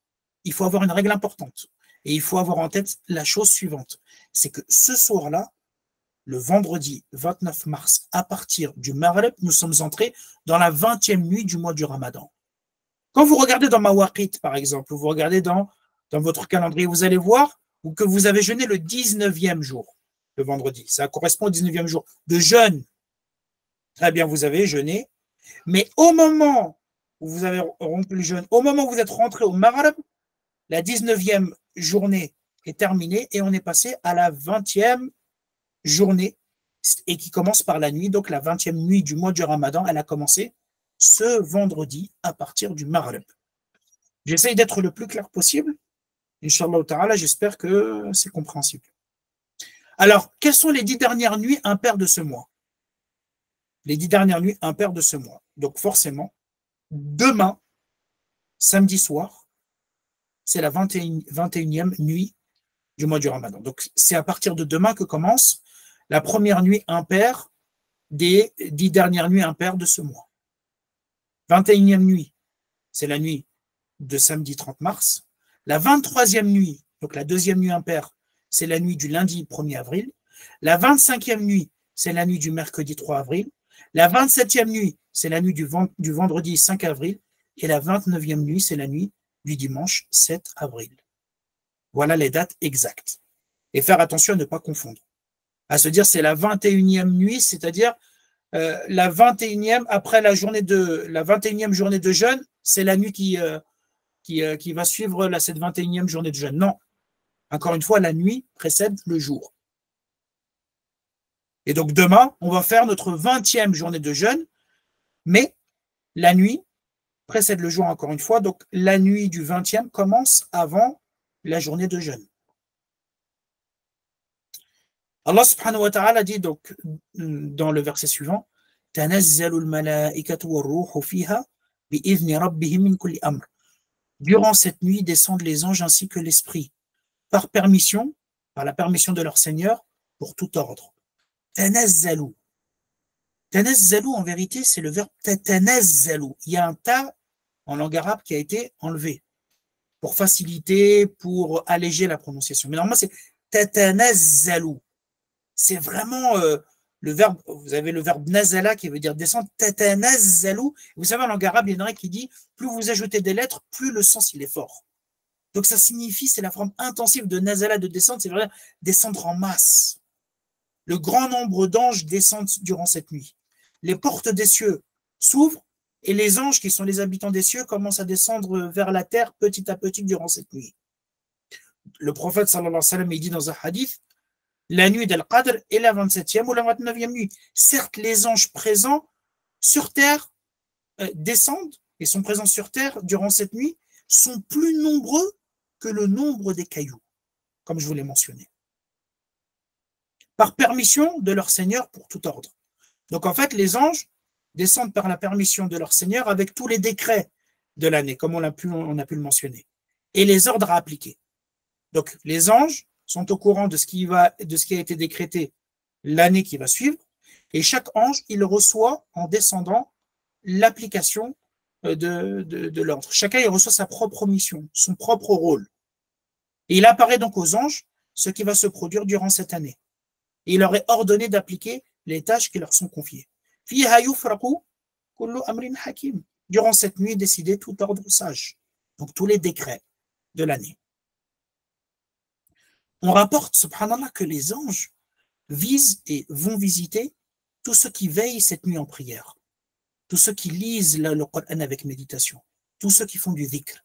il faut avoir une règle importante. Et il faut avoir en tête la chose suivante. C'est que ce soir-là, le vendredi 29 mars, à partir du Maghrib, nous sommes entrés dans la 20e nuit du mois du Ramadan. Quand vous regardez dans Mawaqit, par exemple, vous regardez dans votre calendrier, vous allez voir que vous avez jeûné le 19e jour, le vendredi. Ça correspond au 19e jour de jeûne. Très bien, vous avez jeûné. Mais au moment où vous avez rompu le jeûne, au moment où vous êtes rentré au Maghrib, la 19e journée est terminée et on est passé à la 20e journée et qui commence par la nuit. Donc la 20e nuit du mois du Ramadan, elle a commencé ce vendredi à partir du Maghrib. J'essaye d'être le plus clair possible. Inch'Allah ta'ala, j'espère que c'est compréhensible. Alors, quelles sont les 10 dernières nuits impaires de ce mois? Les 10 dernières nuits impaires de ce mois. Donc forcément, demain, samedi soir, c'est la 21e nuit du mois du Ramadan. Donc c'est à partir de demain que commence la première nuit impaire des 10 dernières nuits impaires de ce mois. 21e nuit, c'est la nuit de samedi 30 mars. La 23e nuit, donc la deuxième nuit impaire, c'est la nuit du lundi 1er avril. La 25e nuit, c'est la nuit du mercredi 3 avril. La 27e nuit, c'est la nuit du vendredi 5 avril. Et la 29e nuit, c'est la nuit du dimanche 7 avril. Voilà les dates exactes. Et faire attention à ne pas confondre. À se dire c'est la 21e nuit, c'est-à-dire la 21e après la 21e journée de jeûne, c'est la nuit qui va suivre cette 21e journée de jeûne. Non. Encore une fois, la nuit précède le jour. Et donc demain, on va faire notre 20e journée de jeûne, mais la nuit précède le jour encore une fois. Donc la nuit du 20e commence avant la journée de jeûne. Allah subhanahu wa ta'ala dit donc dans le verset suivant, تَنَزَّلُ الْمَلَائِكَةُ وَالرُّوحُ فِيهَا بِإِذْنِ رَبِّهِمْ مِنْ كُلِّ أَمْرٍ. Durant cette nuit descendent les anges ainsi que l'esprit, par la permission de leur Seigneur, pour tout ordre. تَنَزَّلُ. تَنَزَّلُ en vérité c'est le verbe تَتَنَزَّلُ. Il y a un ta en langue arabe qui a été enlevé pour faciliter, pour alléger la prononciation. Mais normalement c'est تَتَنَزَّلُ. C'est vraiment le verbe, vous avez le verbe nazala qui veut dire descendre, tatanazzalu. Vous savez, en langue arabe, il y en a qui dit, plus vous ajoutez des lettres, plus le sens il est fort. Donc ça signifie, c'est la forme intensive de nazala, de descendre, c'est vrai, descendre en masse. Le grand nombre d'anges descendent durant cette nuit. Les portes des cieux s'ouvrent et les anges qui sont les habitants des cieux commencent à descendre vers la terre petit à petit durant cette nuit. Le prophète sallallahu alayhi wa sallam, il dit dans un hadith, la nuit d'Al-Qadr est la 27e ou la 29e nuit. Certes, les anges présents sur terre descendent et sont présents sur terre durant cette nuit sont plus nombreux que le nombre des cailloux, comme je vous l'ai mentionné. Par permission de leur Seigneur pour tout ordre. Donc en fait, les anges descendent par la permission de leur Seigneur avec tous les décrets de l'année, comme on a pu le mentionner, et les ordres à appliquer. Donc les anges sont au courant de ce qui a été décrété l'année qui va suivre, et chaque ange, il reçoit en descendant l'application de l'ordre. Chacun, il reçoit sa propre mission, son propre rôle. Et il apparaît donc aux anges ce qui va se produire durant cette année. Et il leur est ordonné d'appliquer les tâches qui leur sont confiées. Durant cette nuit, décider tout ordre sage, donc tous les décrets de l'année. On rapporte, subhanallah, que les anges visent et vont visiter tous ceux qui veillent cette nuit en prière, tous ceux qui lisent le Coran avec méditation, tous ceux qui font du dhikr.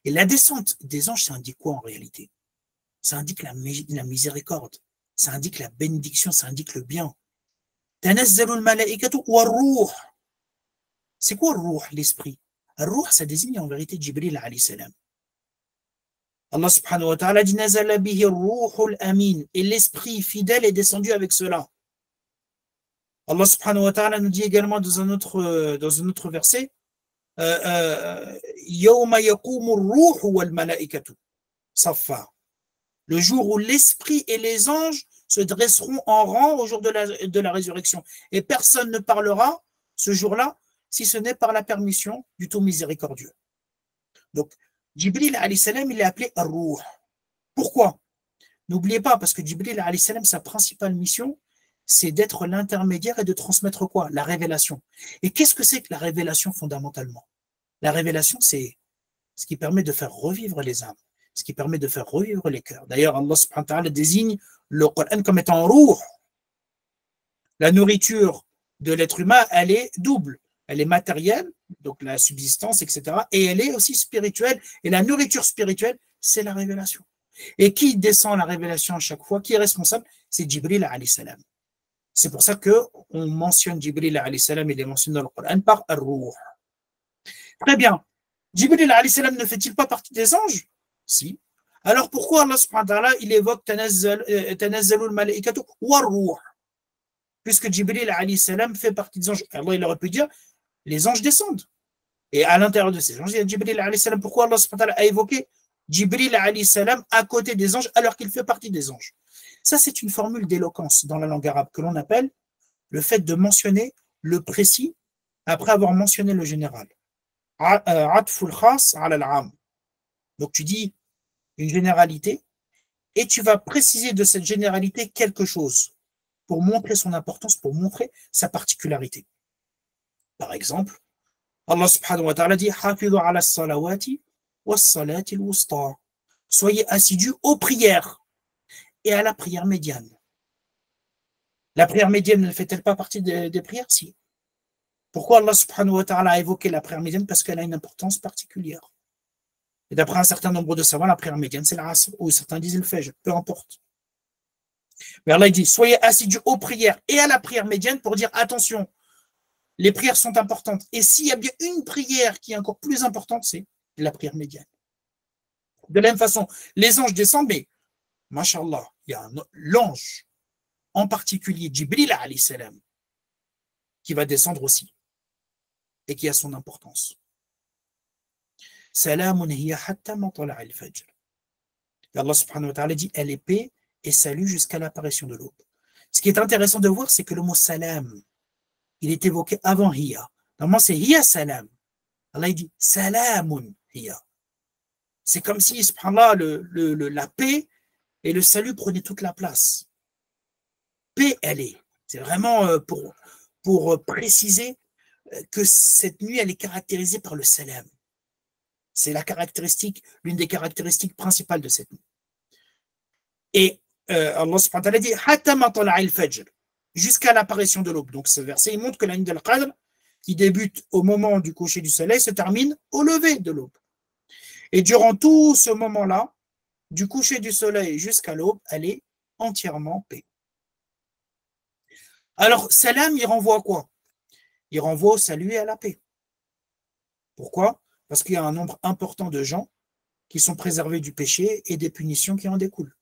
Et la descente des anges, ça indique quoi en réalité? Ça indique la miséricorde, ça indique la bénédiction, ça indique le bien. Tanazzalul malaikatu war-ruh. C'est quoi ruh, l'esprit? Ruh, ça désigne en vérité Jibril alayhi salam. Allah subhanahu wa ta'ala dit nazala bihi ruhul amin, et l'esprit fidèle est descendu avec cela. Allah subhanahu wa ta'ala nous dit également dans un autre verset yawma yaqumu ar-ruhu wal malaikatu saffa, le jour où l'esprit et les anges se dresseront en rang au jour de la résurrection, et personne ne parlera ce jour-là si ce n'est par la permission du tout miséricordieux. Donc Jibril alayhi salam, il est appelé Ar-Ruh. Pourquoi? N'oubliez pas, parce que Jibril alayhi salam, sa principale mission, c'est d'être l'intermédiaire et de transmettre quoi? La révélation. Et qu'est-ce que c'est que la révélation fondamentalement? La révélation, c'est ce qui permet de faire revivre les âmes, ce qui permet de faire revivre les cœurs. D'ailleurs, Allah subhanahu wa ta'ala désigne le Coran comme étant Ruh. La nourriture de l'être humain, elle est double. Elle est matérielle, donc la subsistance, etc. Et elle est aussi spirituelle. Et la nourriture spirituelle, c'est la révélation. Et qui descend la révélation à chaque fois? Qui est responsable? C'est Jibril alayhi salam. C'est pour ça qu'on mentionne Jibril alayhi salam, il est mentionné dans le Coran par Ar-Ruh. Très bien. Jibril alayhi salam ne fait-il pas partie des anges? Si. Alors pourquoi Allah subhanahu wa ta'ala, il évoque Tanazzalul malaikatu war-ruh? puisque Jibril alayhi salam fait partie des anges. Allah il aurait pu dire les anges descendent. Et à l'intérieur de ces anges, il y a Jibril alayhi salam. Pourquoi Allah subhanahu wa ta'ala a évoqué Jibril alayhi salam à côté des anges alors qu'il fait partie des anges? Ça, c'est une formule d'éloquence dans la langue arabe que l'on appelle le fait de mentionner le précis après avoir mentionné le général. Atful khas ala al-am. Donc tu dis une généralité et tu vas préciser de cette généralité quelque chose pour montrer son importance, pour montrer sa particularité. Par exemple, Allah subhanahu wa ta'ala dit Hafidhu ala salawati wa salati al-wusta. Soyez assidus aux prières et à la prière médiane. La prière médiane ne fait-elle pas partie des prières? Si. Pourquoi Allah subhanahu wa ta'ala a évoqué la prière médiane? Parce qu'elle a une importance particulière. Et d'après un certain nombre de savants, la prière médiane, c'est l'asr, ou certains disent le fajr, peu importe. Mais Allah dit, soyez assidus aux prières et à la prière médiane pour dire, attention, les prières sont importantes. Et s'il y a bien une prière qui est encore plus importante, c'est la prière médiane. De la même façon, les anges descendent, mais, mashallah, il y a l'ange, en particulier Jibril alayhi salam, qui va descendre aussi, et qui a son importance. Salamun hiya hatta matla' al-fajr. Allah subhanahu wa ta'ala dit, elle est paix et salut jusqu'à l'apparition de l'aube. Ce qui est intéressant de voir, c'est que le mot salam, il est évoqué avant hiya. Normalement, c'est hiya salam. Allah dit salamun hiya. C'est comme si, subhanallah, la paix et le salut prenaient toute la place. Paix, elle est. C'est vraiment pour préciser que cette nuit, elle est caractérisée par le salam. C'est la caractéristique, l'une des caractéristiques principales de cette nuit. Et Allah subhanahu wa ta'ala dit Hatta matla' al-fajr, jusqu'à l'apparition de l'aube. Donc ce verset, il montre que la nuit d'Al-Qadr, qui débute au moment du coucher du soleil, se termine au lever de l'aube. Et durant tout ce moment-là, du coucher du soleil jusqu'à l'aube, elle est entièrement paix. Alors, salam, il renvoie à quoi? Il renvoie au salut et à la paix. Pourquoi? Parce qu'il y a un nombre important de gens qui sont préservés du péché et des punitions qui en découlent.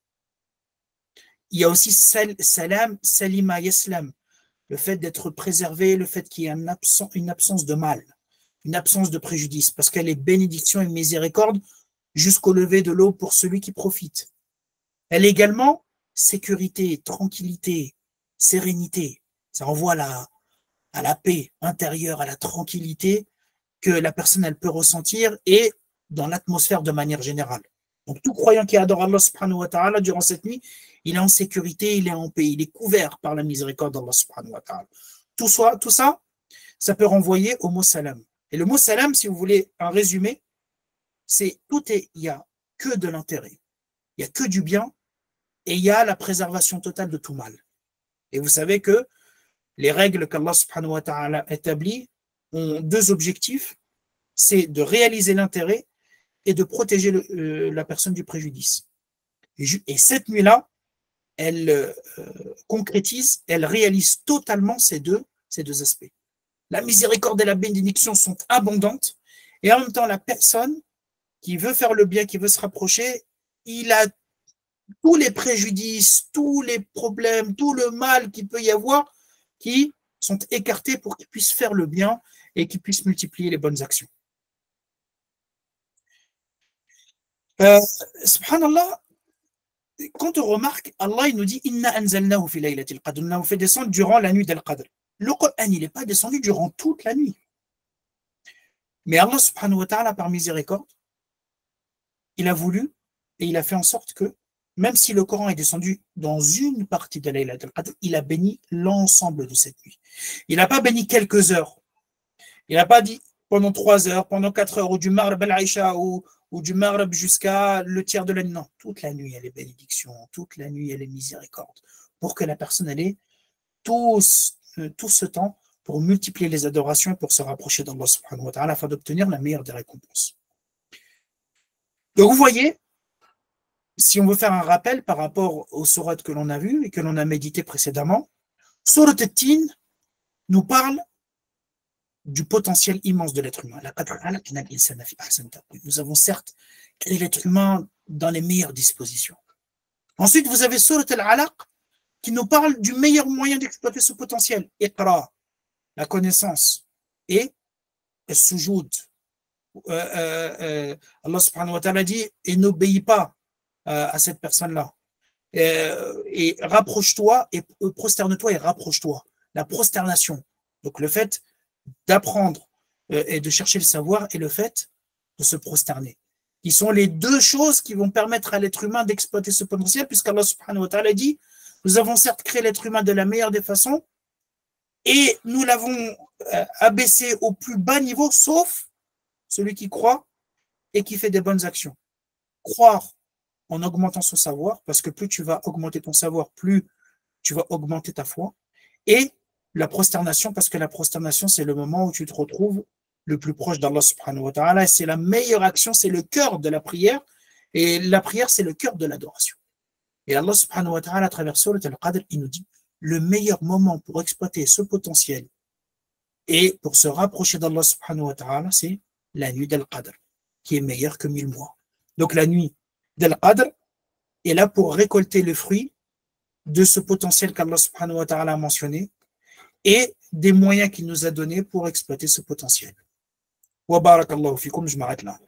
Il y a aussi salam, salima, yaslam, le fait d'être préservé, le fait qu'il y ait une absence de mal, une absence de préjudice, parce qu'elle est bénédiction et miséricorde jusqu'au lever de l'aube pour celui qui profite. Elle est également sécurité, tranquillité, sérénité. Ça renvoie à la paix intérieure, à la tranquillité que la personne elle peut ressentir et dans l'atmosphère de manière générale. Donc tout croyant qui adore Allah subhanahu wa ta'ala durant cette nuit, il est en sécurité, il est en paix, il est couvert par la miséricorde d'Allah subhanahu wa ta'ala. Tout ça, ça peut renvoyer au mot salam. Et le mot salam, si vous voulez un résumé, c'est il n'y a que de l'intérêt, il n'y a que du bien et il y a la préservation totale de tout mal. Et vous savez que les règles qu'Allah subhanahu wa ta'ala établit ont deux objectifs, c'est de réaliser l'intérêt et de protéger la personne du préjudice. Et cette nuit-là, elle concrétise, elle réalise totalement ces deux aspects. La miséricorde et la bénédiction sont abondantes, et en même temps, la personne qui veut faire le bien, qui veut se rapprocher, il a tous les préjudices, tous les problèmes, tout le mal qu'il peut y avoir, qui sont écartés pour qu'il puisse faire le bien et qu'il puisse multiplier les bonnes actions. Subhanallah, quand on remarque, Allah il nous dit Inna anzalnahu fi laylatil qadr, nous l'avons fait descendre durant la nuit d'Al-Qadr. Le Coran, il n'est pas descendu durant toute la nuit. Mais Allah subhanahu wa ta'ala, par miséricorde, il a voulu et il a fait en sorte que, même si le Coran est descendu dans une partie de Laylatul Qadr, il a béni l'ensemble de cette nuit. Il n'a pas béni quelques heures. Il n'a pas dit pendant 3 heures, pendant 4 heures, ou du Maghrib al-Aïcha, ou du Maghrib jusqu'à le tiers de la nuit. Non, toute la nuit, elle est bénédiction. Toute la nuit, elle est miséricorde. Pour que la personne, elle ait tout ce temps pour multiplier les adorations et pour se rapprocher d'Allah subhanahu wa ta'ala afin d'obtenir la meilleure des récompenses. Donc vous voyez, si on veut faire un rappel par rapport aux sourates que l'on a vues et que l'on a médité précédemment, Surat At-Tin nous parle du potentiel immense de l'être humain. Nous avons certes créé l'être humain dans les meilleures dispositions. Ensuite, vous avez Surat Al-Alaq qui nous parle du meilleur moyen d'exploiter ce potentiel. Iqra, la connaissance, et al-sujoud. Allah subhanahu wa ta'ala dit, et n'obéis pas à cette personne-là. Et rapproche-toi, et prosterne-toi et rapproche-toi. La prosternation. Donc le fait d'apprendre et de chercher le savoir et le fait de se prosterner. Qui sont les deux choses qui vont permettre à l'être humain d'exploiter ce potentiel, puisqu'Allah subhanahu wa ta'ala dit, nous avons certes créé l'être humain de la meilleure des façons, et nous l'avons abaissé au plus bas niveau, sauf celui qui croit et qui fait des bonnes actions. Croire en augmentant son savoir, parce que plus tu vas augmenter ton savoir, plus tu vas augmenter ta foi, et la prosternation, parce que la prosternation, c'est le moment où tu te retrouves le plus proche d'Allah subhanahu wa ta'ala, et c'est la meilleure action, c'est le cœur de la prière, et la prière, c'est le cœur de l'adoration. Et Allah subhanahu wa ta'ala, à travers Surat Al-Qadr, il nous dit, le meilleur moment pour exploiter ce potentiel et pour se rapprocher d'Allah subhanahu wa ta'ala, c'est la nuit d'Al-Qadr, qui est meilleure que 1000 mois. Donc la nuit d'Al-Qadr est là pour récolter le fruit de ce potentiel qu'Allah subhanahu wa ta'ala a mentionné et des moyens qu'il nous a donnés pour exploiter ce potentiel. Wa barakallahu fikum, je m'arrête là.